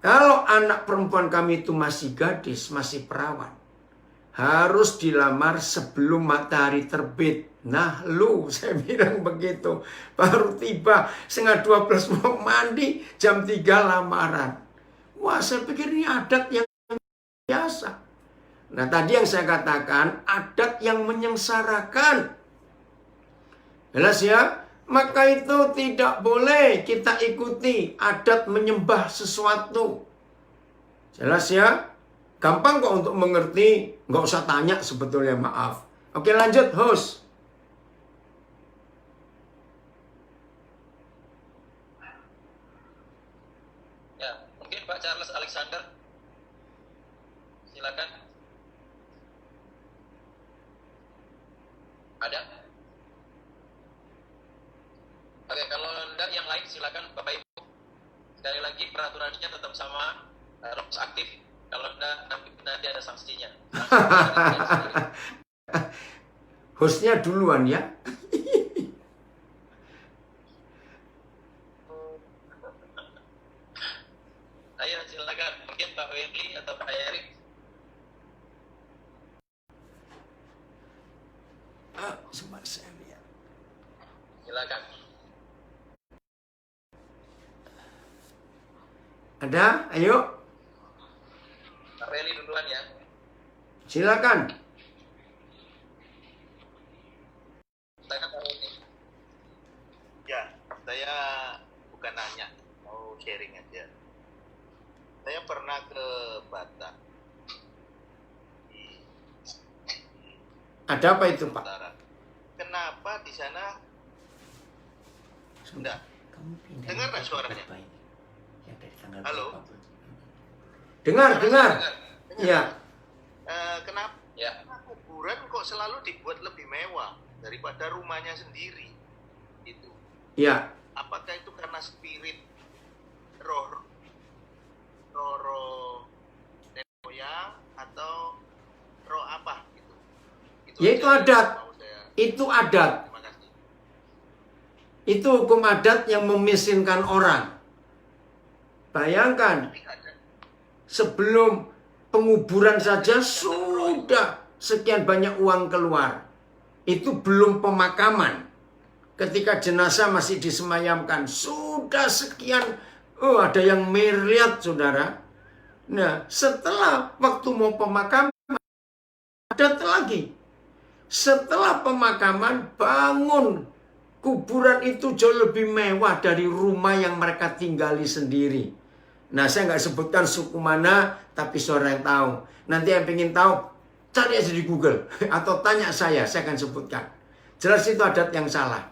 Kalau anak perempuan kami itu masih gadis, masih perawan, harus dilamar sebelum matahari terbit. Nah, saya bilang begitu. Baru tiba 11:30 mau mandi, jam 3 lamaran. Wah, saya pikir ini adat yang biasa. Nah, tadi yang saya katakan, adat yang menyengsarakan. Jelas ya? Maka itu tidak boleh kita ikuti adat menyembah sesuatu. Jelas ya? Gampang kok untuk mengerti, nggak usah tanya sebetulnya, maaf. Oke, lanjut, host. Ya, mungkin Pak Charles Alexander, silakan. Ada? Oke, kalau enggak yang lain silakan Bapak Ibu. Sekali lagi peraturannya tetap sama, harus aktif. Kalau enggak nanti ada sanksinya. Hostnya duluan ya. Ayo silakan, mungkin Pak Wendy atau Pak Erik. Coba saya lihat. Silakan. Ada? Ayo. Pak Wendy duluan ya. Silakan. Silakan Pak Wendy. Ya, saya bukan nanya, mau sharing aja. Saya pernah ke Batak. Ada apa itu, Pak? Utara. Kenapa di sana? Enggak. Dengar nggak suaranya? Halo? Dengar. Ya. Kenapa Ya. kuburan kok selalu dibuat lebih mewah daripada rumahnya sendiri? Itu. Ya. Apakah itu karena spirit roh nenek moyang atau roh apa gitu? Ya, itu aja adat. yang mau saya- Itu adat. Terima kasih. Itu hukum adat yang memiskinkan orang. Bayangkan, Tapi ada. sebelum penguburan saja sudah sekian banyak uang keluar. Itu belum pemakaman. Ketika jenazah masih disemayamkan, sudah sekian, ada yang miliar, saudara. Nah, setelah waktu mau pemakaman, adat lagi. Setelah pemakaman, bangun kuburan itu jauh lebih mewah dari rumah yang mereka tinggali sendiri. Nah, saya nggak sebutkan suku mana, tapi saudara yang tahu. Nanti yang pengen tahu, cari aja di Google. Atau tanya saya akan sebutkan. Jelas itu adat yang salah.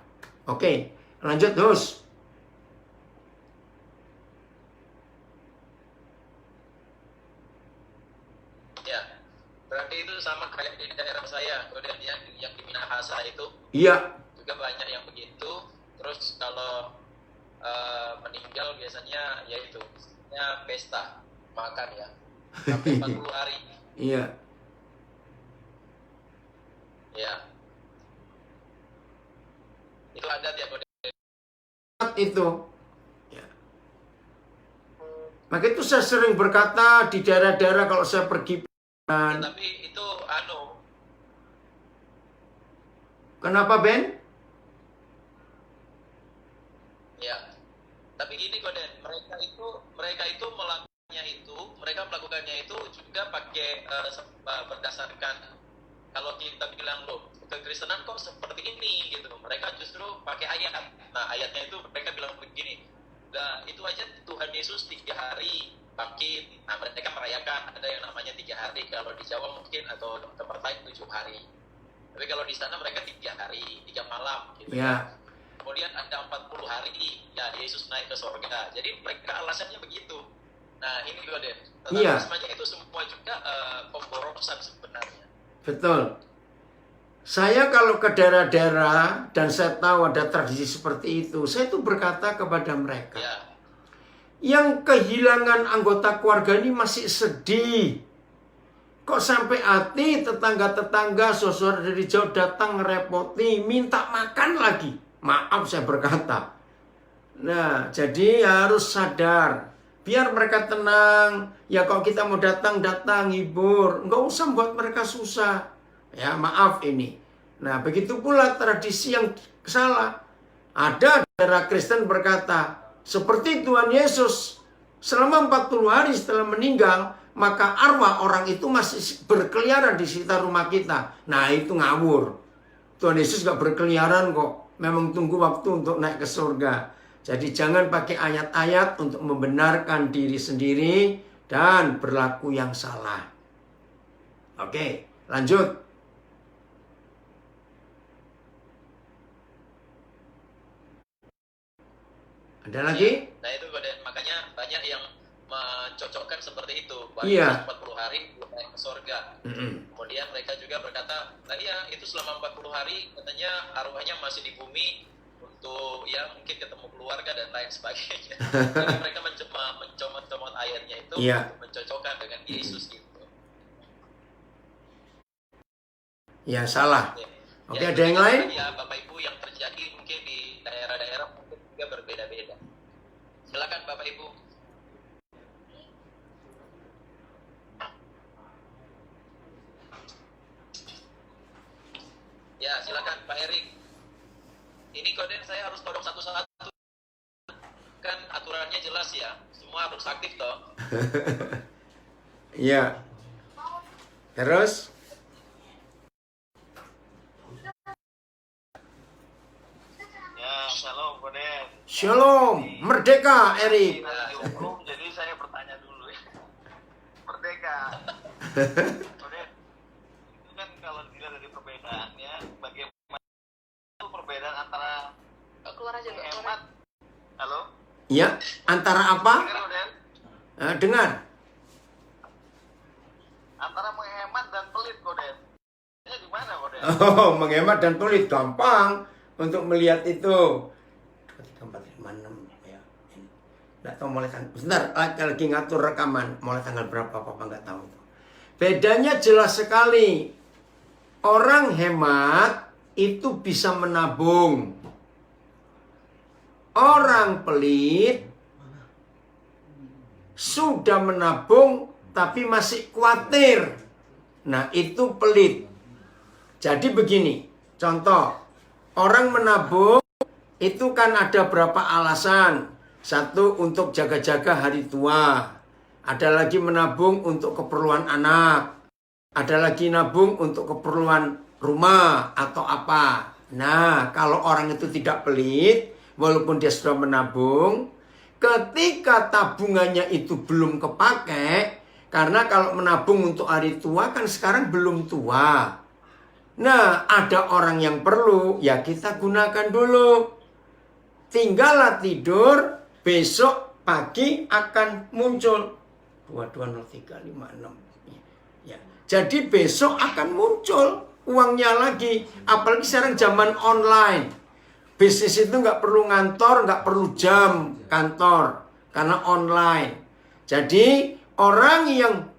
Oke, lanjut host. Ya. Berarti itu sama kayak di daerah saya, kemudian yang di Minahasa itu Iya, juga banyak yang begitu. Terus kalau meninggal biasanya yaitu pesta makan ya sampai 40 hari iya. ya. Itu adat ya Kode. Itu. Ya. Maka itu saya sering berkata di daerah-daerah kalau saya pergi. Tapi itu Kenapa, Ben? ya. Tapi gini Kode, mereka melakukannya itu juga pakai berdasarkan, kalau kita bilang loh kekristenan kok seperti ini gitu, mereka justru pakai ayat. Nah ayatnya itu mereka bilang begini, nah itu aja Tuhan Yesus 3 hari bangkit. Nah mereka merayakan ada yang namanya 3 hari, kalau di Jawa mungkin atau tempat lain 7 hari, tapi kalau di sana mereka 3 hari 3 malam gitu Ya. Kemudian ada 40 hari ya Yesus naik ke sorga. Jadi mereka alasannya begitu. Nah ini Kode, Iya. semuanya itu semua juga pemborosan sebenarnya. Betul. Saya kalau ke daerah-daerah dan saya tahu ada tradisi seperti itu, saya itu berkata kepada mereka, Ya. yang kehilangan anggota keluarga ini masih sedih. Kok sampai hati tetangga-tetangga, saudara dari jauh datang ngerepoti, minta makan lagi. Maaf saya berkata. Nah, jadi harus sadar. Biar mereka tenang. Ya kalau kita mau datang, hibur. Nggak usah buat mereka susah. Ya maaf ini. Nah begitu pula tradisi yang salah. Ada daerah Kristen berkata, seperti Tuhan Yesus Selama 40 hari setelah meninggal, maka arwah orang itu masih berkeliaran di sekitar rumah kita. Nah, itu ngawur. Tuhan Yesus gak berkeliaran kok. Memang tunggu waktu untuk naik ke surga. Jadi jangan pakai ayat-ayat untuk membenarkan diri sendiri dan berlaku yang salah. Oke, lanjut. Ada lagi? Nah itu makanya banyak yang mencocokkan seperti itu. Iya. 40 hari naik ke surga. Kemudian mereka juga berkata, tadi ya itu selama 40 hari katanya arwahnya masih di bumi untuk ya mungkin ketemu keluarga dan lain sebagainya. Jadi mereka mencomot ayatnya itu Iya. untuk mencocokkan dengan Yesus gitu. Ya, salah. Ya. Oke, Ya, ada yang lain? Ya Bapak Ibu yang terjadi mungkin di daerah-daerah mungkin juga berbeda-beda. Silakan Bapak Ibu. Ya, silakan Pak Erik. Ini kode saya harus todong satu-satu. Kan aturannya jelas ya. Semua harus aktif toh. Iya. Terus? Ya, shalom Koden. Shalom, merdeka Erik. Dihukum, jadi saya bertanya dulu ya. Merdeka. Koden, itu kan kalau dilihat dari perbedaannya, bagaimana itu perbedaan antara Keluar aja, Kak. hemat. Halo? Ya, antara apa? Dengar Koden? Dengar. Antara menghemat dan pelit Koden. Ini di mana Koden? Oh, menghemat dan pelit gampang untuk melihat itu. 2, 3, 4, 5, 6 ya. Nggak tahu mulai tanggal. Bentar, lagi ngatur rekaman. Mulai tanggal berapa Papa nggak tahu. Bedanya jelas sekali. Orang hemat itu bisa menabung. Orang pelit sudah menabung tapi masih khawatir. Nah, itu pelit. Jadi begini, contoh, orang menabung itu kan ada berapa alasan. Satu, untuk jaga-jaga hari tua. Ada lagi menabung untuk keperluan anak. Ada lagi nabung untuk keperluan rumah atau apa. Nah, kalau orang itu tidak pelit, walaupun dia sudah menabung, ketika tabungannya itu belum kepake, karena kalau menabung untuk hari tua kan sekarang belum tua. Nah, ada orang yang perlu, ya kita gunakan dulu. Tinggallah tidur, besok pagi akan muncul 220356. Ya. Jadi besok akan muncul uangnya lagi. Apalagi sekarang zaman online. Bisnis itu nggak perlu ngantor, nggak perlu jam kantor. Karena online. Jadi orang yang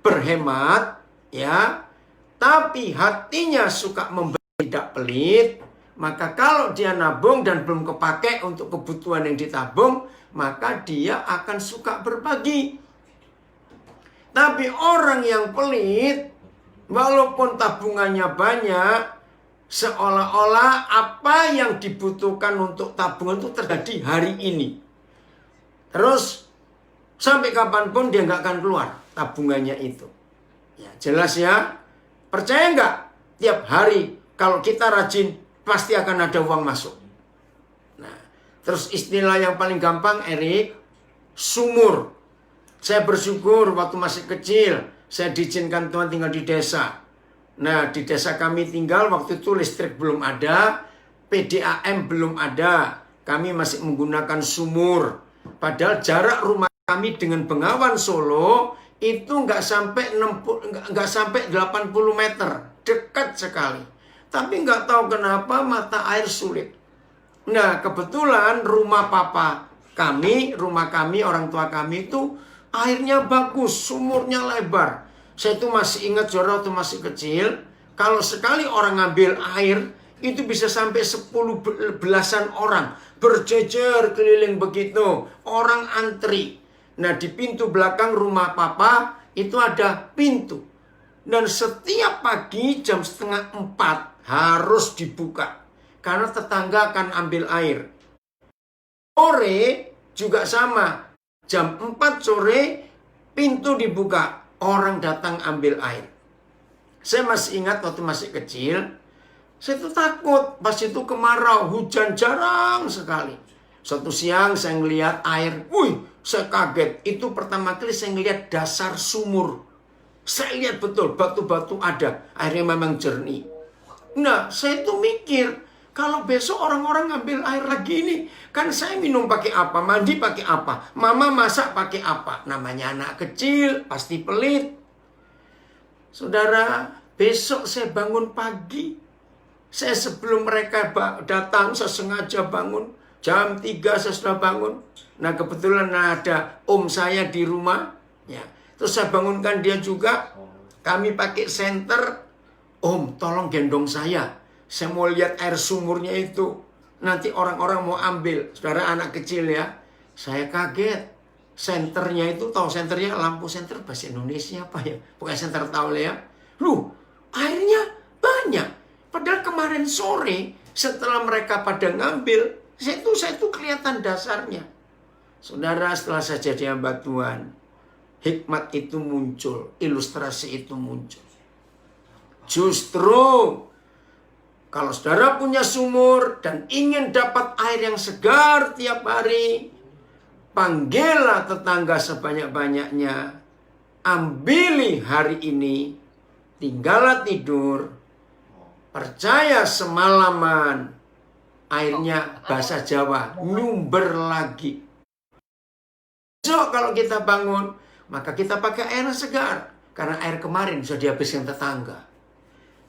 berhemat, ya, tapi hatinya suka memberi, tidak pelit, maka kalau dia nabung dan belum kepake untuk kebutuhan yang ditabung, maka dia akan suka berbagi. Tapi orang yang pelit, walaupun tabungannya banyak, seolah-olah apa yang dibutuhkan untuk tabungan itu terjadi hari ini. Terus sampai kapanpun dia nggak akan keluar tabungannya itu. Ya, jelas ya. Percaya nggak? Tiap hari kalau kita rajin pasti akan ada uang masuk. Nah, terus istilah yang paling gampang, Erik, sumur. Saya bersyukur waktu masih kecil, saya diizinkan Tuhan tinggal di desa. Nah, di desa kami tinggal waktu itu listrik belum ada, PDAM belum ada. Kami masih menggunakan sumur. Padahal jarak rumah kami dengan Bengawan Solo itu nggak sampai 80 meter, dekat sekali. Tapi nggak tahu kenapa mata air sulit. Nah, kebetulan rumah rumah kami, orang tua kami itu airnya bagus, sumurnya lebar. Saya itu masih ingat Jora waktu masih kecil, kalau sekali orang ngambil air, itu bisa sampai 10 belasan orang berjejer keliling begitu, orang antri. Nah, di pintu belakang rumah Papa itu ada pintu. Dan setiap pagi jam 3:30 harus dibuka. Karena tetangga akan ambil air. Sore juga sama. Jam 4 sore pintu dibuka, orang datang ambil air. Saya masih ingat waktu masih kecil, saya tuh takut. Pas itu kemarau, hujan jarang sekali. Suatu siang saya ngelihat air, saya kaget. Itu pertama kali saya ngelihat dasar sumur. Saya lihat betul batu-batu ada, airnya memang jernih. Nah, saya tuh mikir, kalau besok orang-orang ngambil air lagi ini, kan saya minum pakai apa, mandi pakai apa, mama masak pakai apa. Namanya anak kecil, pasti pelit. Saudara, besok saya bangun pagi. Saya sebelum mereka datang, saya sengaja bangun. Jam 3 saya sudah bangun. Nah, kebetulan ada om saya di rumah. Ya. Terus saya bangunkan dia juga. Kami pakai senter. Om, tolong gendong saya. Saya mau lihat air sumurnya itu. Nanti orang-orang mau ambil. Saudara anak kecil ya. Saya kaget. Senternya itu, tahu senternya? Lampu senter bahasa Indonesia apa ya? Bukan senter tahu ya. Loh, airnya banyak. Padahal kemarin sore setelah mereka pada ngambil, saya tuh kelihatan dasarnya. Saudara, setelah saya jadi hamba Tuhan, hikmat itu muncul, ilustrasi itu muncul. Justru kalau saudara punya sumur dan ingin dapat air yang segar tiap hari, panggillah tetangga sebanyak-banyaknya. Ambili hari ini, tinggallah tidur. Percaya semalaman airnya bahasa Jawa nyumber lagi. Besok kalau kita bangun, maka kita pakai air segar. Karena air kemarin sudah dihabiskan tetangga.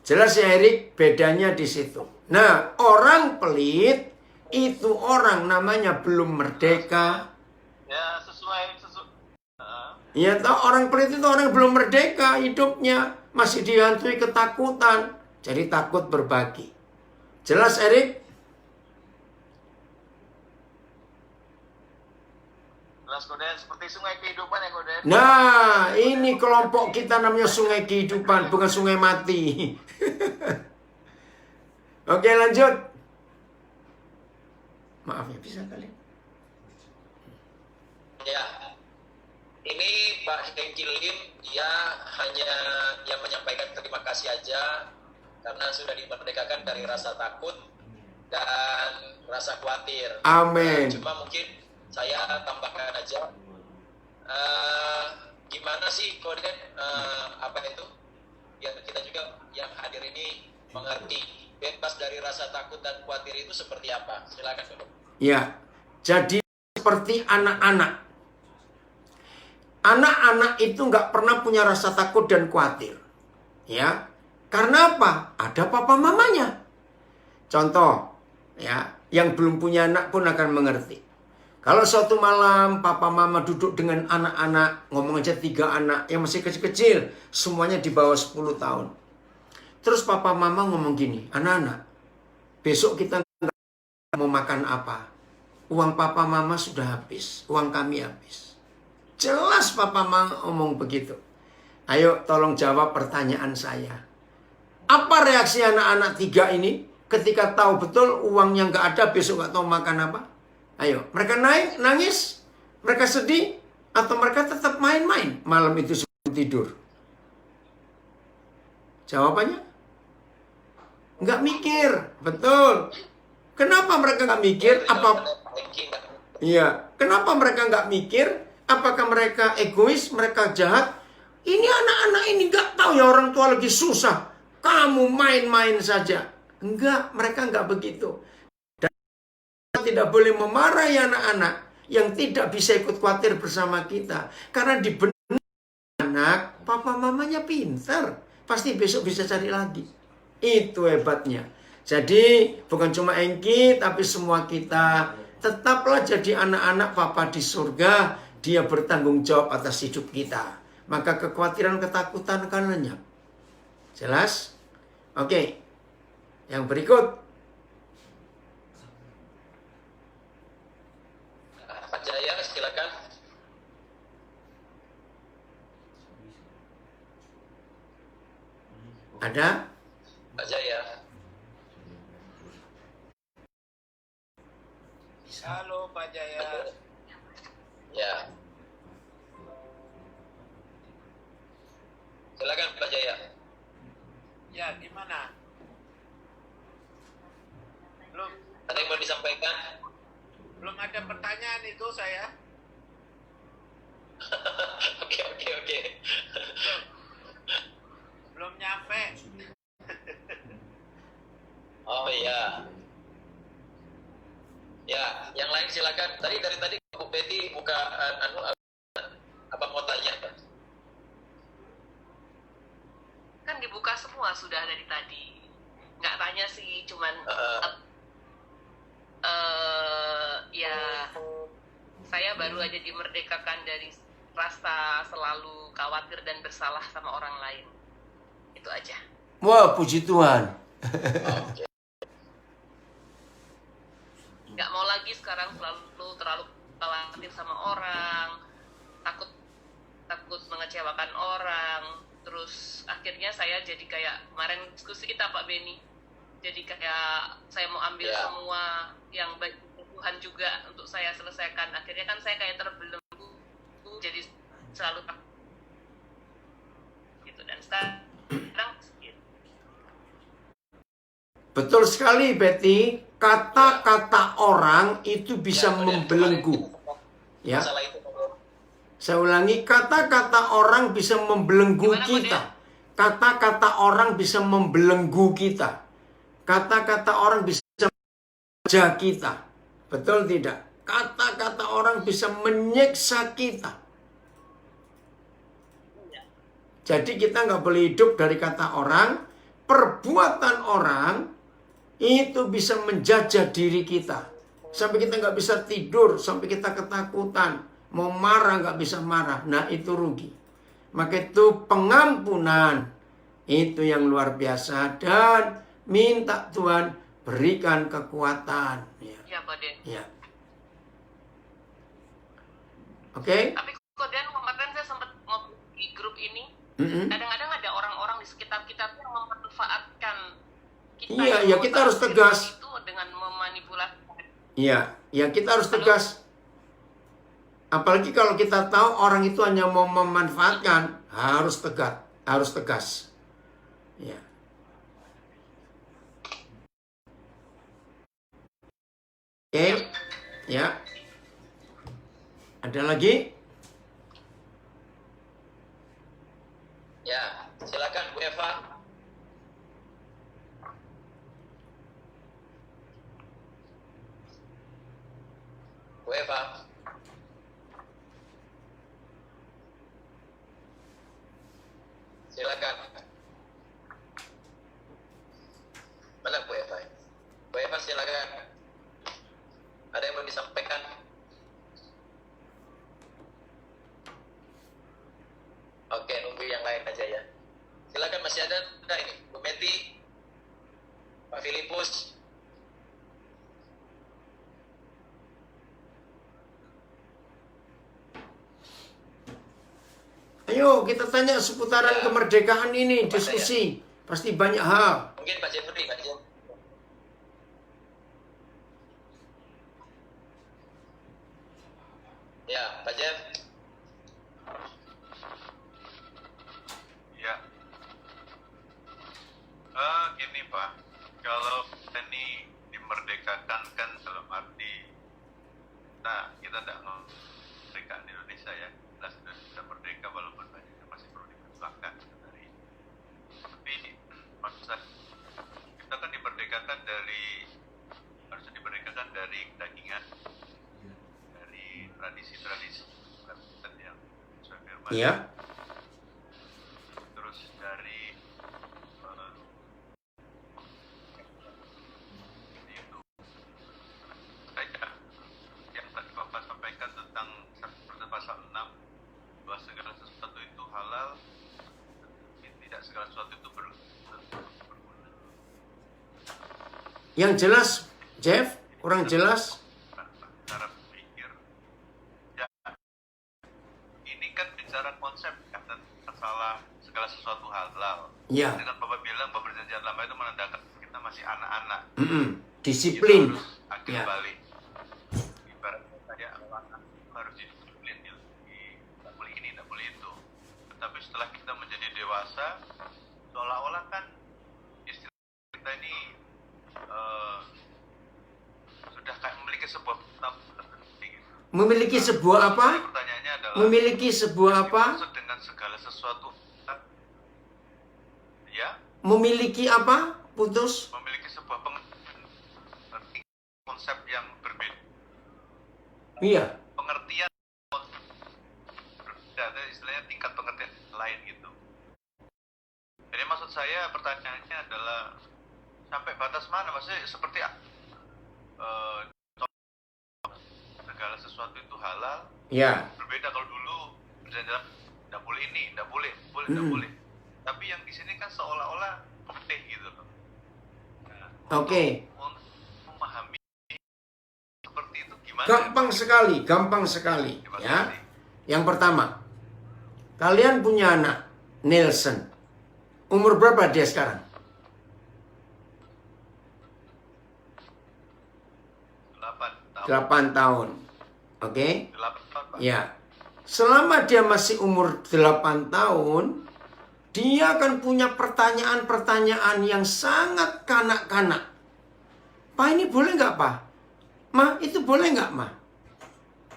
Jelas ya Erik, bedanya di situ. Nah, orang pelit itu orang namanya belum merdeka. Ya, Ya, orang pelit itu orang belum merdeka hidupnya, masih dihantui ketakutan. Jadi takut berbagi. Jelas Erik? Jelas Koden, seperti sungai kehidupan ya Koden. Nah, ini kelompok kita namanya sungai kehidupan, bukan sungai mati. Oke, lanjut. Maaf ya, bisa kali. Ya, ini Pak Hengki Lim, dia hanya yang menyampaikan terima kasih aja karena sudah dimerdekakan dari rasa takut dan rasa khawatir. Amin. Cuma mungkin saya tambahkan aja, gimana sih Koden, apa itu? Biar kita juga yang hadir ini mengerti bebas dari rasa takut dan khawatir itu seperti apa? Silakan Koden. Ya, jadi seperti anak-anak. Anak-anak itu nggak pernah punya rasa takut dan khawatir. Ya, karena apa? Ada papa mamanya. Contoh, ya, yang belum punya anak pun akan mengerti. Kalau suatu malam papa mama duduk dengan anak-anak, ngomong aja 3 anak yang masih kecil-kecil, semuanya di bawah 10 tahun. Terus papa mama ngomong gini, anak-anak, besok kita mau makan apa? Uang papa mama sudah habis, uang kami habis. Jelas papa mama ngomong begitu. Ayo tolong jawab pertanyaan saya. Apa reaksi anak-anak 3 ini ketika tahu betul uangnya nggak ada, besok nggak tahu makan apa? Ayo, mereka nangis, mereka sedih, atau mereka tetap main-main malam itu sebelum tidur? Jawabannya? Nggak mikir, betul. Kenapa mereka nggak mikir? Iya, kenapa mereka nggak mikir? Apakah mereka egois, mereka jahat? Ini anak-anak ini nggak tahu ya orang tua lagi susah. Kamu main-main saja. Enggak, mereka nggak begitu. Tidak boleh memarahi anak-anak yang tidak bisa ikut khawatir bersama kita. Karena di benak anak, papa mamanya pintar. Pasti besok bisa cari lagi. Itu hebatnya. Jadi bukan cuma Engki, tapi semua kita. Tetaplah jadi anak-anak papa di surga. Dia bertanggung jawab atas hidup kita. Maka kekhawatiran, ketakutan akan lenyap. Jelas? Oke. Yang berikut. Pak Jaya, silakan. Ada? Pak Jaya. Halo Pak Jaya. Ya. Silakan Pak Jaya. Ya, gimana? Belum Ada yang mau disampaikan? belum ada pertanyaan itu saya. Oke. Belum nyampe. Oh iya. Ya, yang lain silakan. Dari tadi Bu Betty buka apa mau tanya? Kan dibuka semua sudah dari tadi. Nggak tanya sih, cuman ya saya baru aja dimerdekakan dari rasa selalu khawatir dan bersalah sama orang lain. Itu aja. Wah, puji Tuhan. Oke. Nggak mau lagi sekarang terlalu khawatir sama orang, takut mengecewakan orang. Terus akhirnya saya jadi kayak kemarin diskusi kita Pak Beni, jadi kayak saya mau ambil semua yang baik Tuhan juga untuk saya selesaikan. Akhirnya kan saya kayak terbelenggu, jadi selalu gitu. Dan sekarang gitu. Betul sekali, Betty. Kata-kata orang itu bisa membelenggu. Ya. Masalah itu. Saya ulangi, kata-kata orang bisa membelenggu kita. Kata-kata orang bisa membelenggu kita. Kata-kata orang bisa menjaga kita. Betul tidak? Kata-kata orang bisa menyiksa kita. Jadi kita nggak boleh hidup dari kata orang. Perbuatan orang itu bisa menjajah diri kita. Sampai kita nggak bisa tidur, sampai kita ketakutan. Mau marah nggak bisa marah. Nah itu rugi. Maka itu pengampunan. Itu yang luar biasa. Dan minta Tuhan berikan kekuatan. Ya Pak Den. Ya. Oke. Tapi kemudian kemarin saya sempat ngobrol di grup ini. Kadang-kadang ada orang-orang di sekitar kita yang memanfaatkan kita. Iya, ya kita harus tegas. Itu dengan memanipulasi. Iya, ya kita harus tegas. Apalagi kalau kita tahu orang itu hanya mau memanfaatkan, harus tegas. Ya. Oke, ya. Ada lagi? Ya, silakan Bu Eva. Bu Eva. Silakan. Mana Bu Eva? Bu Eva silakan. Ada yang mau disampaikan? Oke, nunggu yang lain aja ya. Silakan, masih ada enggak ini? Bu Meti, Pak Filipus. Ayo kita tanya seputaran kemerdekaan ini, diskusi. Pasti banyak hal. Mungkin Pak Jeffrey, Pak Jeffrey. Ya, Pak Jeff. Ya. Gini Pak, kalau ini dimerdekakan kan dalam arti, nah kita tidak memerdekakan Indonesia ya, jelas Indonesia merdeka walaupun banyak yang masih perlu diperjuangkan dari. Tapi maksud saya, kita kan harusnya dimerdekakan dari kedagingan, dari tradisi-tradisi Kristen yang sesuai firman. Iya. Terus dari itu saja yang tadi Bapak sampaikan tentang pasal 6 bahwa segala sesuatu itu halal, tidak segala sesuatu itu berguna. Yang jelas, Jeff, kurang jelas. Cara berpikir, ya, ini kan bicara konsep kan, masalah segala sesuatu halal. Iya. Dengan Bapak bilang bahwa perjanjian lama itu menandakan kita masih anak-anak. Disiplin. Kita harus akil Ya. balik. Ibaratnya kayak anak harus disiplin, tidak boleh ini, tidak boleh itu. tapi setelah kita menjadi dewasa, seolah-olah kan istilah kita ini sudah kayak memiliki sebuah Memiliki sebuah apa? Pertanyaannya adalah Memiliki sebuah apa? dimaksud dengan segala sesuatu ya, Memiliki apa? Putus. memiliki sebuah konsep yang berbeda, Iya. pengertian berbeda, ada istilahnya tingkat pengertian lain gitu. Jadi maksud saya pertanyaannya adalah sampai batas mana, maksudnya seperti segala sesuatu itu halal. Ya. Berbeda kalau dulu berjalan tidak boleh ini, tidak boleh, tidak boleh. Tapi yang di sini kan seolah-olah boleh gitu loh. Nah, Oke. untuk memahami seperti itu gimana? Gampang sekali, Terima ya. kasih. Yang pertama, kalian punya anak, Nelson. Umur berapa dia sekarang? 8 tahun. Oke? 8 Pak. Ya. Selama dia masih umur 8 tahun, dia akan punya pertanyaan-pertanyaan yang sangat kanak-kanak. Pa, ini boleh nggak, Pa? Ma, itu boleh nggak, Ma?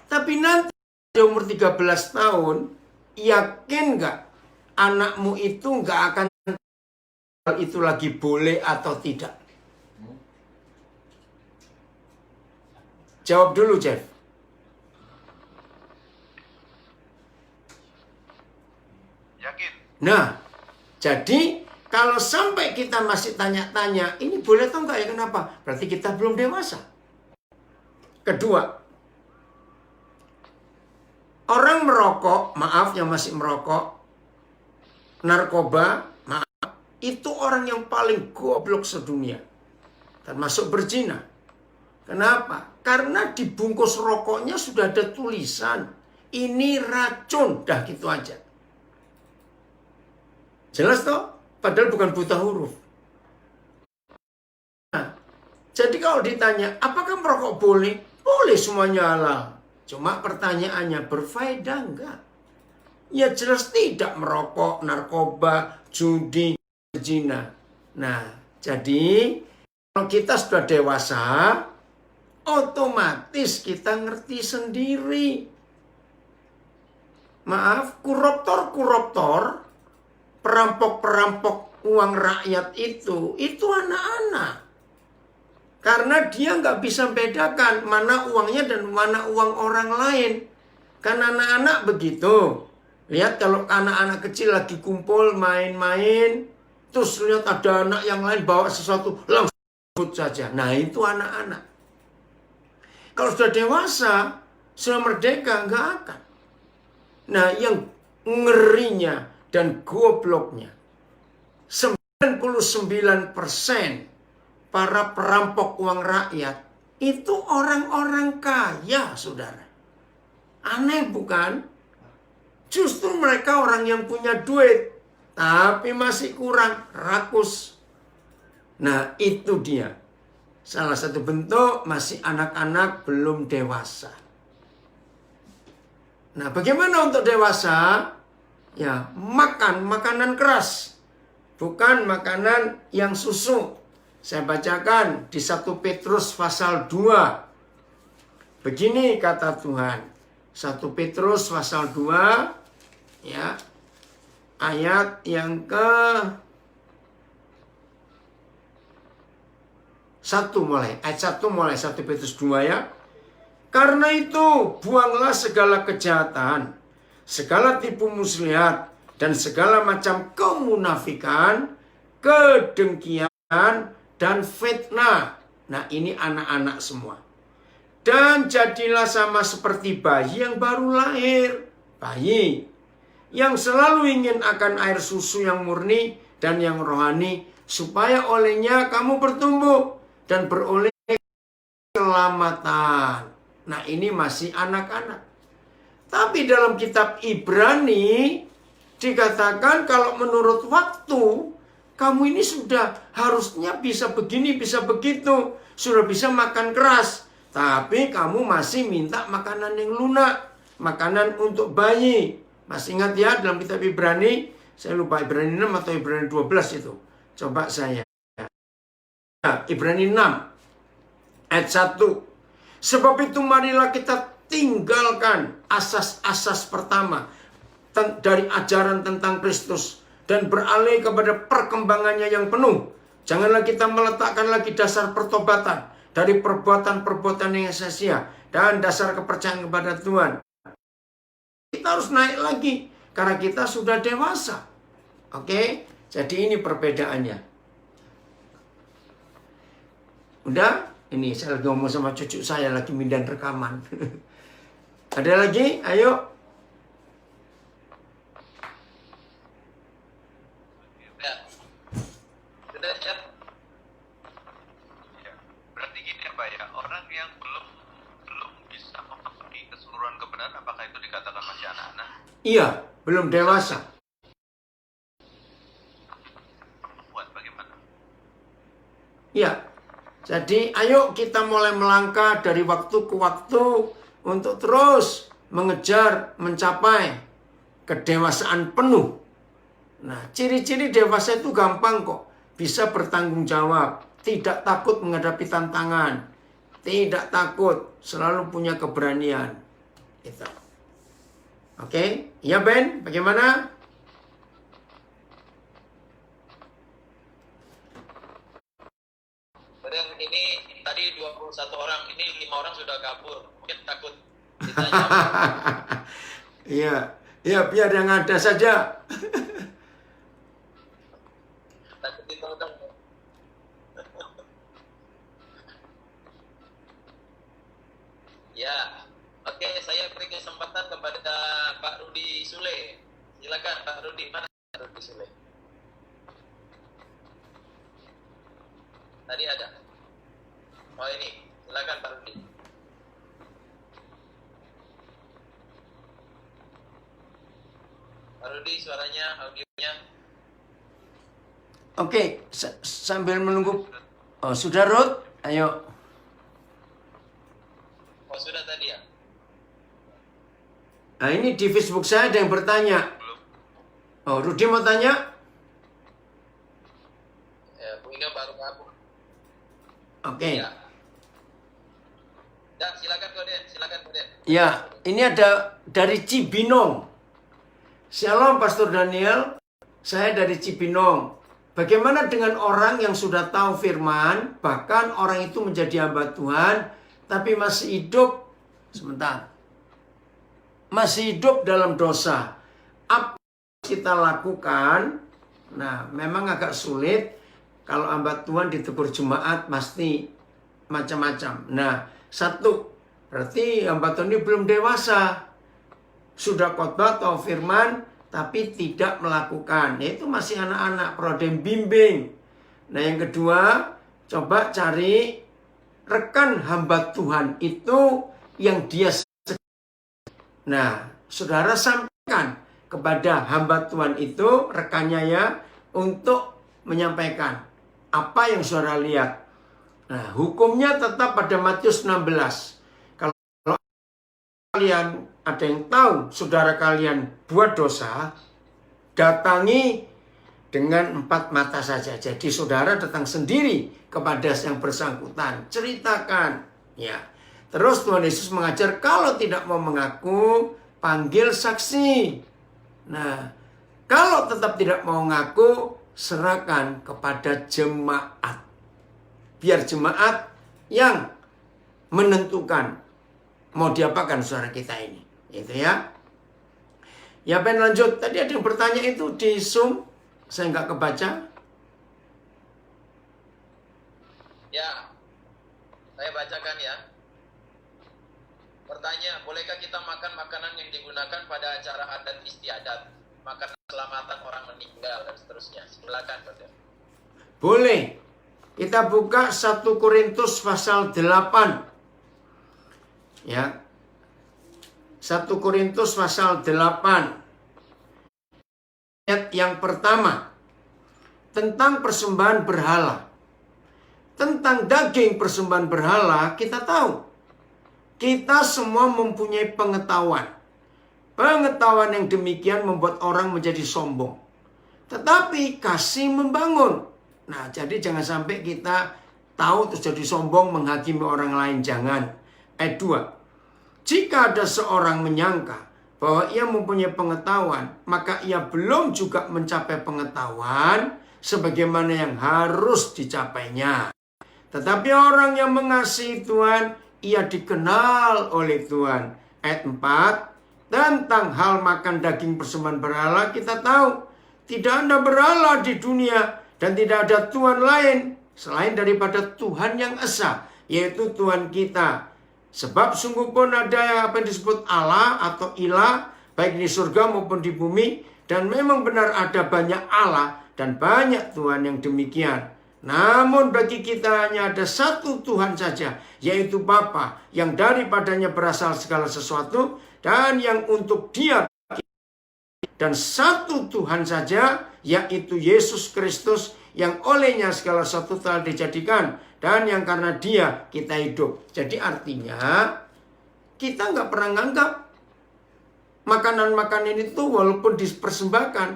Tapi nanti dia umur 13 tahun, yakin nggak anakmu itu nggak akan itu lagi boleh atau tidak? Jawab dulu, Jeff. Yakin? Nah, jadi kalau sampai kita masih tanya-tanya, ini boleh atau enggak ya, kenapa? Berarti kita belum dewasa. Kedua, orang merokok, maaf yang masih merokok, narkoba, maaf, itu orang yang paling goblok sedunia. Termasuk berzina. Kenapa? Karena di bungkus rokoknya sudah ada tulisan, ini racun, dah gitu aja. Jelas toh? Padahal bukan buta huruf. Nah, jadi kalau ditanya, apakah merokok boleh? Boleh, semuanya halal. Cuma pertanyaannya, berfaedah enggak? Ya jelas tidak merokok, narkoba, judi, zina. Nah, jadi kalau kita sudah dewasa, otomatis kita ngerti sendiri. Maaf, koruptor, perampok-perampok uang rakyat itu anak-anak. Karena dia nggak bisa bedakan mana uangnya dan mana uang orang lain. Kan anak-anak begitu. Lihat kalau anak-anak kecil lagi kumpul main-main, terus lihat ada anak yang lain bawa sesuatu, langsung sebut saja. Nah, itu anak-anak. Kalau sudah dewasa, sudah merdeka, nggak akan. Nah, yang ngerinya dan gobloknya, 99% para perampok uang rakyat itu orang-orang kaya, saudara. Aneh bukan? Justru mereka orang yang punya duit, tapi masih kurang, rakus. Nah, itu dia. Salah satu bentuk masih anak-anak belum dewasa. Nah, bagaimana untuk dewasa? Ya, makan makanan keras. Bukan makanan yang susu. Saya bacakan di 1 Petrus pasal 2. Begini kata Tuhan. 1 Petrus pasal 2. Ya. Ayat yang ke 1 mulai. Ayat 1 mulai 1 Petrus 2 ya. Karena itu, buanglah segala kejahatan, segala tipu muslihat, dan segala macam kemunafikan, kedengkian, dan fitnah. Nah, ini anak-anak semua. Dan jadilah sama seperti bayi yang baru lahir. Bayi yang selalu ingin akan air susu yang murni dan yang rohani, supaya olehnya kamu bertumbuh dan beroleh keselamatan. Nah, ini masih anak-anak. Tapi dalam kitab Ibrani dikatakan kalau menurut waktu, kamu ini sudah harusnya bisa begini, bisa begitu. Sudah bisa makan keras. Tapi kamu masih minta makanan yang lunak. Makanan untuk bayi. Masih ingat ya dalam kitab Ibrani, saya lupa Ibrani 6 atau Ibrani 12 itu. Coba saya. Ibrani 6 ayat 1. Sebab itu marilah kita tinggalkan asas-asas pertama dari ajaran tentang Kristus dan beralih kepada perkembangannya yang penuh. Janganlah kita meletakkan lagi dasar pertobatan dari perbuatan-perbuatan yang sia-sia dan dasar kepercayaan kepada Tuhan. Kita harus naik lagi karena kita sudah dewasa. Oke? Jadi ini perbedaannya. Udah? Ini saya lagi ngomong sama cucu saya lagi mindahin rekaman. Ada lagi? Ayo. Ya. Sudah siap? Ya. Berarti gini ya Pak ya, orang yang belum bisa memasuki keseluruhan kebenaran, apakah itu dikatakan masih anak-anak? Iya, belum dewasa. Buat bagaimana? Iya. Jadi ayo kita mulai melangkah dari waktu ke waktu untuk terus mengejar, mencapai kedewasaan penuh. Nah, ciri-ciri dewasa itu gampang kok. Bisa bertanggung jawab, tidak takut menghadapi tantangan, tidak takut, selalu punya keberanian. Gitu. Oke, ya Ben, bagaimana? Dan ini tadi 21 orang, ini 5 orang sudah kabur. Mungkin takut ditanya. Iya, biar yang ada saja. Takut ditanya. Ya, oke, saya beri kesempatan kepada Pak Rudi Sule. Silakan Pak Rudi, mana Pak Rudi Sule? Tadi ada. Oh ini, silakan Pak Rudi. Pak Rudi, suaranya, audionya. Oke, sambil menunggu. Oh, sudah Ruth? Ayo. Oh sudah tadi ya? Nah, ini di Facebook saya ada yang bertanya. Oh, Rudi mau tanya? Ya, Bu Inga baru kabur. Oke. Ya. Ya, silakan Koden. Ya, ini ada dari Cibinong. Shalom Pastor Daniel, saya dari Cibinong. Bagaimana dengan orang yang sudah tahu firman, bahkan orang itu menjadi hamba Tuhan, tapi masih hidup, masih hidup dalam dosa. Apa kita lakukan? Nah, memang agak sulit. Kalau hamba Tuhan ditegur jemaat, pasti macam-macam. Nah, satu, berarti hamba Tuhan ini belum dewasa. Sudah khotbah atau firman, tapi tidak melakukan. Itu masih anak-anak, perlu ada yang bimbing. Nah, yang kedua, coba cari rekan hamba Tuhan itu yang dia. Nah, saudara sampaikan kepada hamba Tuhan itu, rekannya ya, untuk menyampaikan apa yang saudara lihat. Nah, hukumnya tetap pada Matius 16. Kalau kalian ada yang tahu saudara kalian buat dosa, datangi dengan 4 mata saja. Jadi saudara datang sendiri kepada yang bersangkutan, ceritakan, ya. Terus Tuhan Yesus mengajar kalau tidak mau mengaku, panggil saksi. Nah, kalau tetap tidak mau mengaku, serahkan kepada jemaat. Biar jemaat yang menentukan mau diapakan saudara kita ini. Itu ya. Ya Ben lanjut. Tadi ada yang bertanya itu di Zoom. Saya nggak kebaca. Ya, saya bacakan ya. Bertanya, bolehkah kita makan makanan yang digunakan pada acara adat istiadat? Makan keselamatan orang meninggal dan seterusnya. Silakan, Brother. Boleh. Kita buka 1 Korintus pasal 8. Ya. 1 Korintus pasal 8. Ayat yang pertama. Tentang persembahan berhala. Tentang daging persembahan berhala, kita tahu. Kita semua mempunyai pengetahuan. Pengetahuan yang demikian membuat orang menjadi sombong. Tetapi kasih membangun. Nah, jadi jangan sampai kita tahu terus jadi sombong menghakimi orang lain. Jangan. Ayat 2. Jika ada seorang menyangka bahwa ia mempunyai pengetahuan, maka ia belum juga mencapai pengetahuan sebagaimana yang harus dicapainya. Tetapi orang yang mengasihi Tuhan, ia dikenal oleh Tuhan. Ayat 4. Tentang hal makan daging persembahan berhala, kita tahu tidak ada berhala di dunia dan tidak ada Tuhan lain selain daripada Tuhan yang esa, yaitu Tuhan kita. Sebab sungguh pun ada yang apa yang disebut Allah atau ilah, baik di surga maupun di bumi, dan memang benar ada banyak Allah dan banyak Tuhan yang demikian. Namun bagi kita hanya ada satu Tuhan saja, yaitu Bapa, yang daripadanya berasal segala sesuatu dan yang untuk Dia, dan satu Tuhan saja, yaitu Yesus Kristus, yang olehnya segala sesuatu telah dijadikan dan yang karena Dia kita hidup. Jadi artinya kita nggak pernah nganggap makanan-makanan itu walaupun dipersembahkan,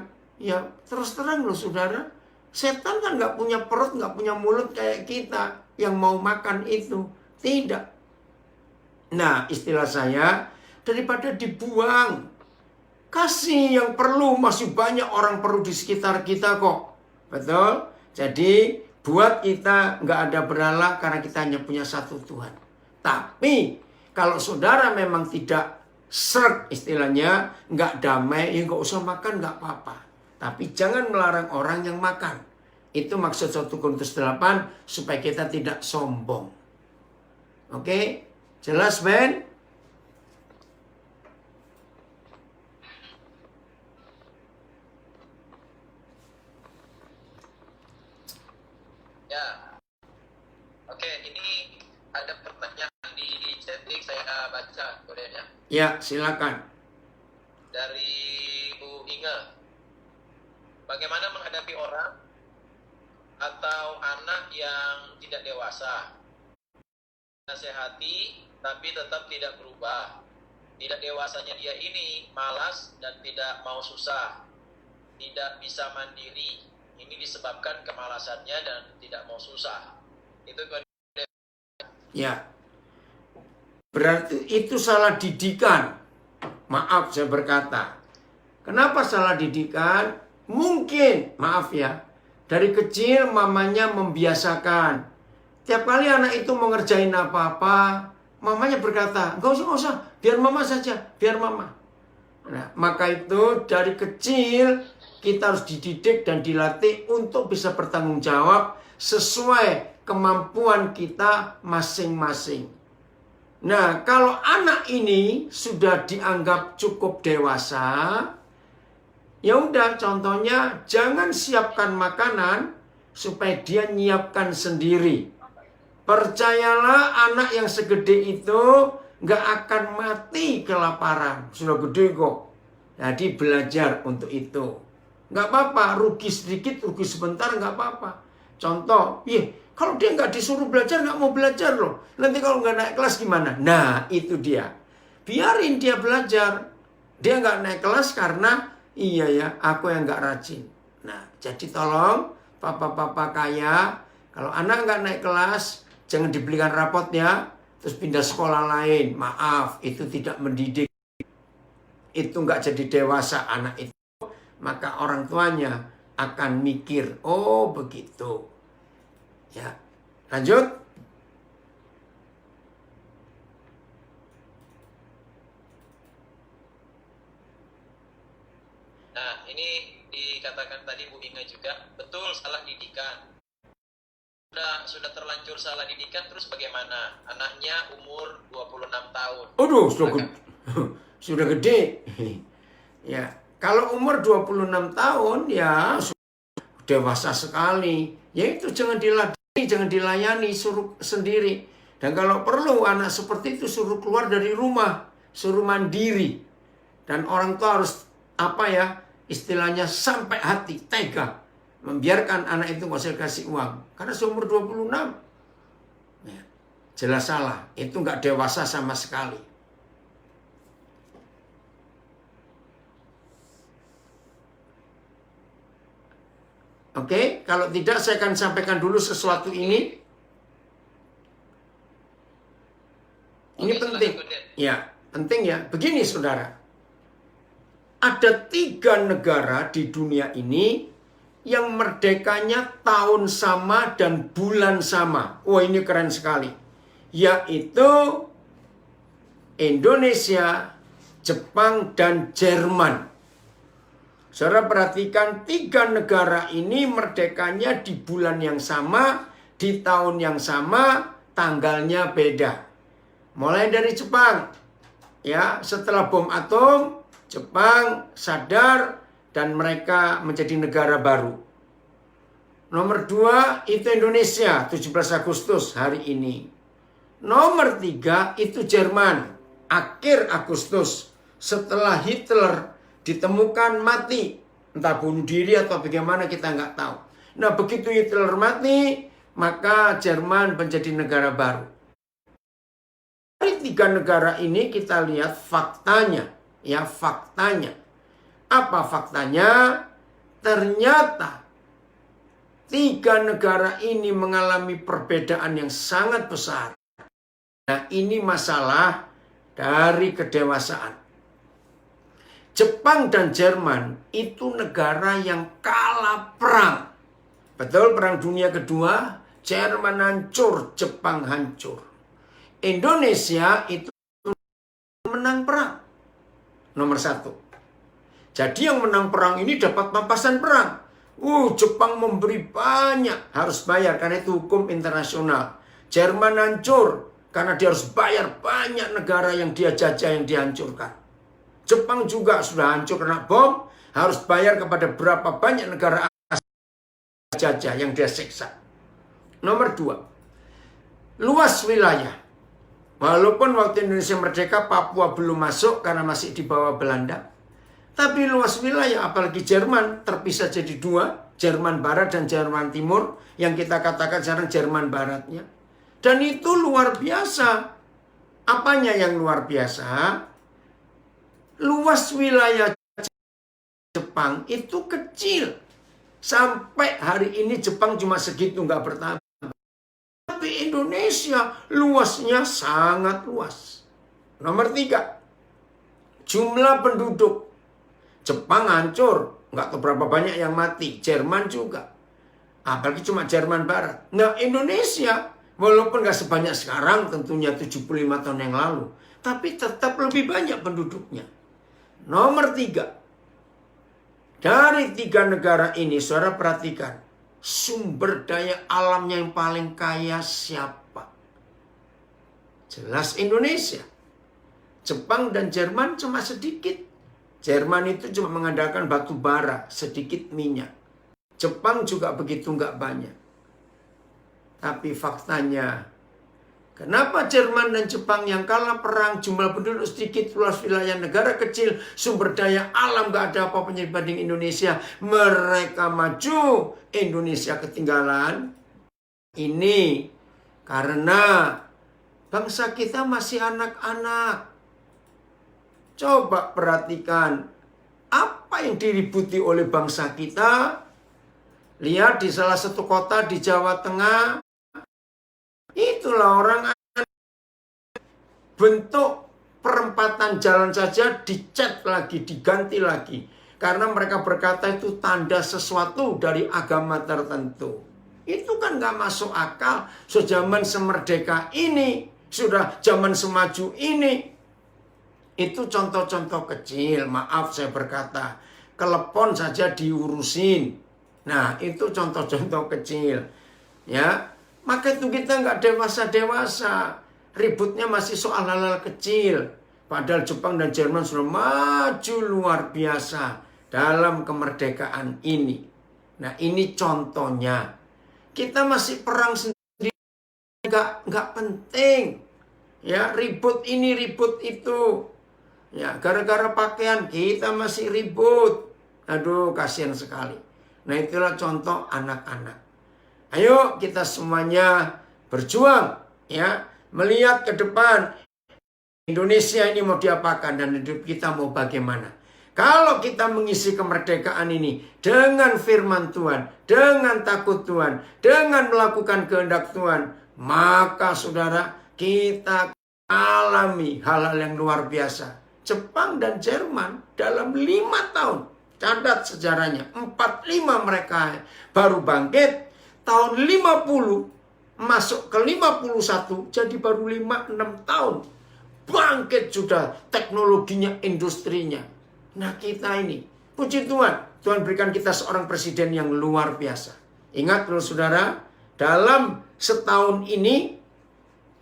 ya terus terang loh saudara, setan kan nggak punya perut, nggak punya mulut kayak kita yang mau makan itu. Tidak. Nah, istilah saya, daripada dibuang, kasih yang perlu, masih banyak orang perlu di sekitar kita kok. Betul? Jadi buat kita nggak ada berhala karena kita hanya punya satu Tuhan. Tapi kalau saudara memang tidak serg istilahnya, nggak damai, ya nggak usah makan, nggak apa-apa. Tapi jangan melarang orang yang makan. Itu maksud 1 Korintus 8 supaya kita tidak sombong. Oke? Jelas Ben? Ya, oke, ini ada pertanyaan di chatting, saya baca kemudian ya. Ya, silakan. Dari Bu Inge. Bagaimana menghadapi orang atau anak yang tidak dewasa? Nasihati, tapi tetap tidak berubah. Tidak dewasanya dia ini malas dan tidak mau susah. Tidak bisa mandiri. Ini disebabkan kemalasannya dan tidak mau susah. Itu Ya. Berarti itu salah didikan. Maaf saya berkata. Kenapa salah didikan? Mungkin, maaf ya, dari kecil mamanya membiasakan. Tiap kali anak itu mau ngerjain apa-apa, mamanya berkata, nggak usah, biar mama saja, biar mama. Nah, maka itu dari kecil kita harus dididik dan dilatih untuk bisa bertanggung jawab sesuai kemampuan kita masing-masing. Nah, kalau anak ini sudah dianggap cukup dewasa, ya udah, contohnya jangan siapkan makanan supaya dia nyiapkan sendiri. Percayalah, anak yang segede itu nggak akan mati kelaparan. Sudah gede kok. Jadi belajar untuk itu. Nggak apa-apa, rugi sedikit, rugi sebentar, nggak apa-apa. Contoh, kalau dia nggak disuruh belajar, nggak mau belajar loh. Nanti kalau nggak naik kelas gimana? Nah, itu dia. Biarin dia belajar. Dia nggak naik kelas karena, iya ya, aku yang nggak rajin. Nah, jadi tolong, papa-papa kaya, kalau anak nggak naik kelas, jangan dibelikan rapotnya, terus pindah sekolah lain. Maaf, itu tidak mendidik. Itu nggak jadi dewasa anak itu. Maka orang tuanya akan mikir, oh begitu. Ya, lanjut. Nah, ini dikatakan tadi Bu Inga juga, betul salah didikan. Sudah terlanjur salah didikan, terus bagaimana? Anaknya umur 26 tahun. Aduh, sudah gede. Ya. Kalau umur 26 tahun, ya dewasa sekali. Ya itu jangan diladeni, jangan dilayani, suruh sendiri. Dan kalau perlu anak seperti itu suruh keluar dari rumah, suruh mandiri. Dan orang tua harus istilahnya sampai hati, tega. Membiarkan anak itu nggak usah kasih uang. Karena seumur 26, ya, jelas salah. Itu nggak dewasa sama sekali. Oke, kalau tidak saya akan sampaikan dulu sesuatu ini. Ini Oke, penting. silakan, Buden. Ya, penting ya. Begini saudara. Ada 3 negara di dunia ini yang merdekanya tahun sama dan bulan sama. Wah, ini keren sekali. Yaitu Indonesia, Jepang, dan Jerman. Saudara perhatikan 3 negara ini merdekanya di bulan yang sama, di tahun yang sama, tanggalnya beda. Mulai dari Jepang. Ya, setelah bom atom, Jepang sadar dan mereka menjadi negara baru. Nomor 2 itu Indonesia, 17 Agustus hari ini. Nomor 3 itu Jerman, akhir Agustus. Setelah Hitler ditemukan mati, entah bunuh diri atau bagaimana kita nggak tahu. Nah, begitu Hitler mati, maka Jerman menjadi negara baru. Dari 3 negara ini kita lihat faktanya. Ya, faktanya. Apa faktanya? Ternyata 3 negara ini mengalami perbedaan yang sangat besar. Nah, ini masalah dari kedewasaan. Jepang dan Jerman itu negara yang kalah perang. Betul, Perang Dunia Kedua, Jerman hancur, Jepang hancur. Indonesia itu menang perang. Nomor 1. Jadi yang menang perang ini dapat pampasan perang. Jepang memberi banyak, harus bayar karena itu hukum internasional. Jerman hancur karena dia harus bayar banyak negara yang dia jajah, yang dihancurkan. Jepang juga sudah hancur kena bom, harus bayar kepada berapa banyak negara jajah yang dia siksa. Nomor 2, luas wilayah. Walaupun waktu Indonesia merdeka, Papua belum masuk karena masih di bawah Belanda. Tapi luas wilayah, apalagi Jerman, terpisah jadi 2. Jerman Barat dan Jerman Timur. Yang kita katakan sekarang Jerman Baratnya. Dan itu luar biasa. Apanya yang luar biasa? Luas wilayah Jepang itu kecil. Sampai hari ini Jepang cuma segitu, nggak bertahan. Tapi Indonesia luasnya sangat luas. Nomor 3, jumlah penduduk. Jepang hancur, nggak tahu berapa banyak yang mati. Jerman juga. Apalagi cuma Jerman Barat. Nah, Indonesia walaupun nggak sebanyak sekarang, tentunya 75 tahun yang lalu, tapi tetap lebih banyak penduduknya. Nomor 3, dari 3 negara ini, saudara perhatikan. Sumber daya alamnya yang paling kaya siapa? Jelas Indonesia. Jepang dan Jerman cuma sedikit. Jerman itu cuma mengandalkan batu bara, sedikit minyak. Jepang juga begitu nggak banyak. Tapi faktanya, kenapa Jerman dan Jepang yang kalah perang, jumlah penduduk sedikit, luas wilayah negara kecil, sumber daya alam gak ada apa-apanya dibanding Indonesia. Mereka maju, Indonesia ketinggalan. Ini karena bangsa kita masih anak-anak. Coba perhatikan apa yang diributi oleh bangsa kita. Lihat di salah satu kota di Jawa Tengah. Itulah orang bentuk perempatan jalan saja dicat lagi, diganti lagi. Karena mereka berkata itu tanda sesuatu dari agama tertentu. Itu kan gak masuk akal. Zaman semerdeka ini, sudah zaman semaju ini. Itu contoh-contoh kecil, maaf saya berkata. Telepon saja diurusin. Nah, itu contoh-contoh kecil. Ya, maka itu kita nggak dewasa-dewasa. Ributnya masih soal hal-hal kecil. Padahal Jepang dan Jerman sudah maju luar biasa dalam kemerdekaan ini. Nah, ini contohnya. Kita masih perang sendiri, nggak penting. Ya, ribut ini, ribut itu. Ya, gara-gara pakaian kita masih ribut. Aduh, kasihan sekali. Nah, itulah contoh anak-anak. Ayo kita semuanya berjuang, ya, melihat ke depan. Indonesia ini mau diapakan dan hidup kita mau bagaimana. Kalau kita mengisi kemerdekaan ini dengan firman Tuhan, dengan takut Tuhan, dengan melakukan kehendak Tuhan, maka saudara, kita alami hal-hal yang luar biasa. Jepang dan Jerman dalam 5 tahun, catat sejarahnya, 45 mereka baru bangkit, tahun 50 masuk ke 51, jadi baru 5-6 tahun. Bangkit sudah teknologinya, industrinya. Nah kita ini, puji Tuhan, Tuhan berikan kita seorang presiden yang luar biasa. Ingat loh saudara, dalam setahun ini,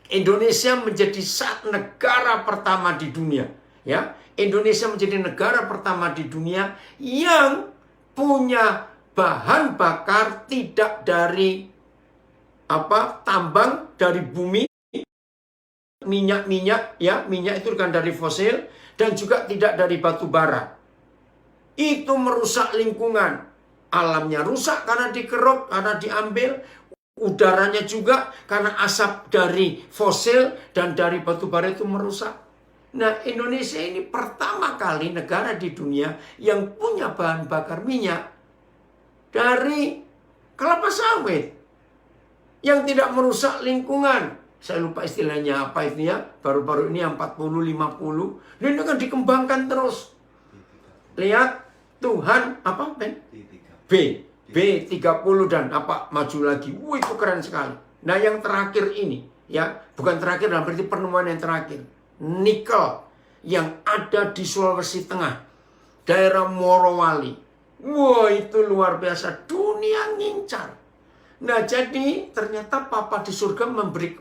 Indonesia menjadi negara pertama di dunia. Ya, Indonesia menjadi negara pertama di dunia yang punya bahan bakar tidak dari tambang, dari bumi, minyak ya, minyak itu kan dari fosil, dan juga tidak dari batu bara. Itu merusak lingkungan. Alamnya rusak karena dikeruk, karena diambil. Udaranya juga karena asap dari fosil dan dari batu bara itu merusak. Nah, Indonesia ini pertama kali negara di dunia yang punya bahan bakar minyak dari kelapa sawit yang tidak merusak lingkungan. Saya lupa istilahnya apa itu ya. Baru-baru ini yang 40-50. Dan ini akan dikembangkan terus. Lihat Tuhan apa Ben? B30 dan maju lagi. Wih, itu keren sekali. Nah yang terakhir ini ya. Bukan terakhir dalam berarti penemuan yang terakhir. Nikel yang ada di Sulawesi Tengah. Daerah Morowali. Wah itu luar biasa. Dunia ngincar. Nah jadi ternyata Papa di surga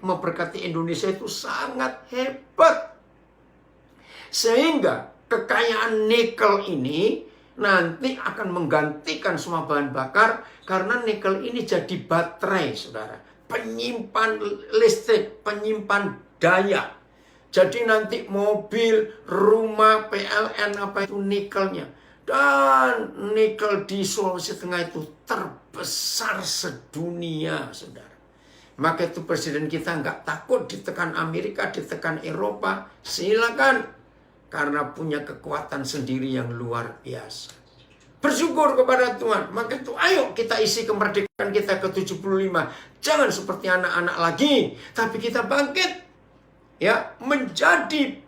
memberkati Indonesia itu sangat hebat. Sehingga kekayaan nikel ini nanti akan menggantikan semua bahan bakar. Karena nikel ini jadi baterai saudara. Penyimpan listrik, penyimpan daya. Jadi nanti mobil, rumah, PLN itu nikelnya. Dan nikel di Sulawesi Tengah itu terbesar sedunia, saudara. Maka itu presiden kita nggak takut ditekan Amerika, ditekan Eropa. Silakan. Karena punya kekuatan sendiri yang luar biasa. Bersyukur kepada Tuhan. Maka itu ayo kita isi kemerdekaan kita ke-75. Jangan seperti anak-anak lagi. Tapi kita bangkit. Ya, menjadi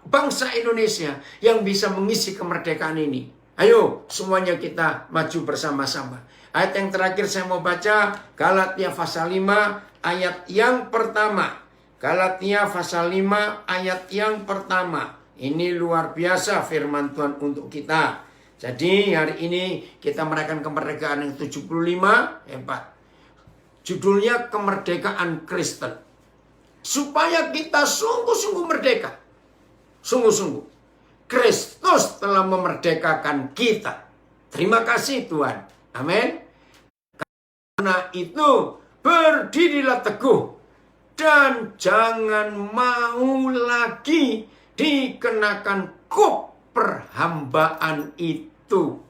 bangsa Indonesia yang bisa mengisi kemerdekaan ini. Ayo semuanya kita maju bersama-sama. Ayat yang terakhir saya mau baca Galatia pasal 5 ayat yang pertama. Galatia pasal 5 ayat yang pertama. Ini luar biasa firman Tuhan untuk kita. Jadi hari ini kita merayakan kemerdekaan yang 75. Hebat. Judulnya kemerdekaan Kristen. Supaya kita sungguh-sungguh merdeka. Sungguh-sungguh. Kristus telah memerdekakan kita. Terima kasih Tuhan. Amin. Karena itu berdirilah teguh. Dan jangan mau lagi dikenakan kuk perhambaan itu.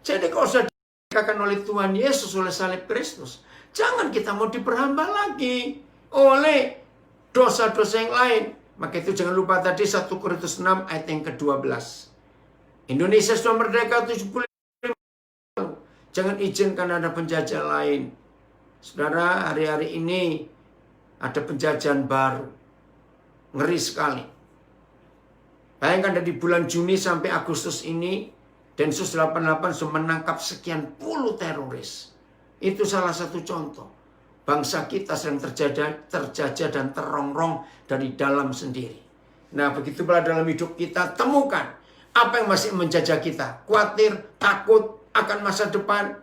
Jadi kalau sudah dikatakan oleh Tuhan Yesus oleh salib Kristus, jangan kita mau diperhamba lagi oleh dosa-dosa yang lain. Maka itu jangan lupa tadi 1 Korintus 6 ayat yang ke-12. Indonesia sudah merdeka 75. Jangan izinkan ada penjajah lain. Saudara, hari-hari ini ada penjajahan baru. Ngeri sekali. Bayangkan dari bulan Juni sampai Agustus ini, Densus 88 sudah menangkap sekian puluh teroris. Itu salah satu contoh. Bangsa kita sedang terjajah dan terongrong dari dalam sendiri. Nah, begitu pula dalam hidup kita, temukan apa yang masih menjajah kita. Khawatir, takut akan masa depan,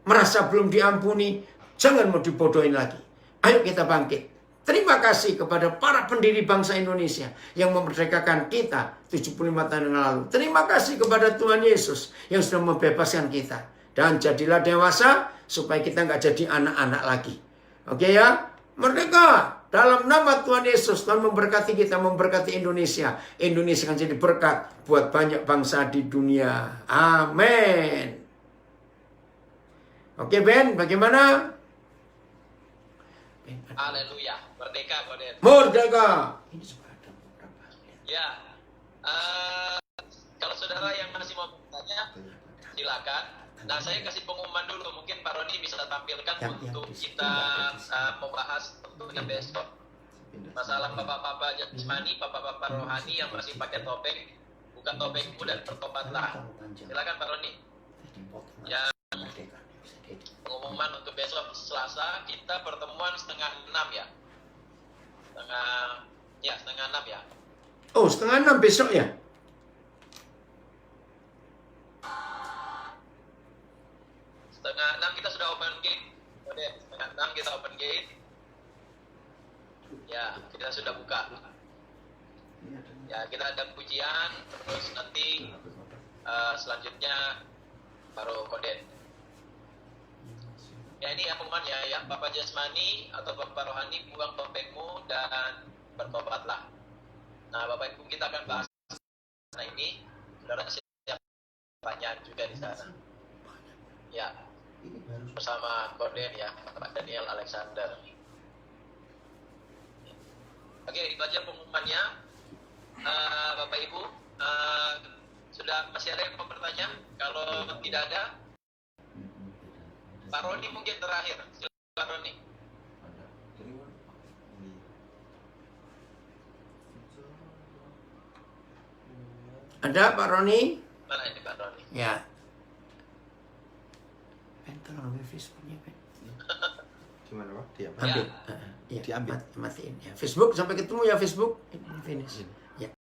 merasa belum diampuni, jangan mau dibodohin lagi. Ayo kita bangkit. Terima kasih kepada para pendiri bangsa Indonesia yang memerdekakan kita 75 tahun yang lalu. Terima kasih kepada Tuhan Yesus yang sudah membebaskan kita. Dan jadilah dewasa supaya kita nggak jadi anak-anak lagi. Oke ya, merdeka dalam nama Tuhan Yesus. Tuhan memberkati kita, memberkati Indonesia. Indonesia akan jadi berkat buat banyak bangsa di dunia. Amin. Oke Ben, bagaimana? Haleluya, merdeka, Boden. Merdeka. Ini sudah ada beberapa. Ya, kalau saudara silakan. Nah, saya kasih pengumuman dulu, mungkin Pak Roni bisa tampilkan Yang untuk di- kita membahas tentunya besok masalah bapak-bapak jasmani, bapak-bapak rohani yang masih pakai topeng, buka topengmu dan bertobatlah. Silakan Pak Roni. Ya, pengumuman untuk besok Selasa kita pertemuan 5:30 ya. Setengah 6 ya. Oh, 5:30 besok ya? Setengah 6 kita sudah open gate. Oke, setengah 6 kita open gate. Ya, kita sudah buka. Ya, kita ada pujian, terus nanti selanjutnya baru koden. Ya, ini pengumumannya ya, Bapak Jasmani atau Bapak Rohani, buang topengmu dan bertobatlah. Nah, Bapak Ibu kita akan bahas nah ini, saudara siap banyak juga di sana. Ya, bersama koden ya, Pak Daniel Alexander. Oke, itu aja pengumumannya. Bapak Ibu, sudah masih ada yang mau bertanya? Kalau tidak ada, Pak Roni mungkin terakhir. Silakan Pak Roni. Ada Pak Roni? Mana ini Pak Roni? Ya. Pen, tolong ambil Facebooknya, Pen. Gimana Pak? Diam. Ambil. Ya. Iya, Diambil. matiin ya. Facebook, sampai ketemu ya Facebook. Ini finish.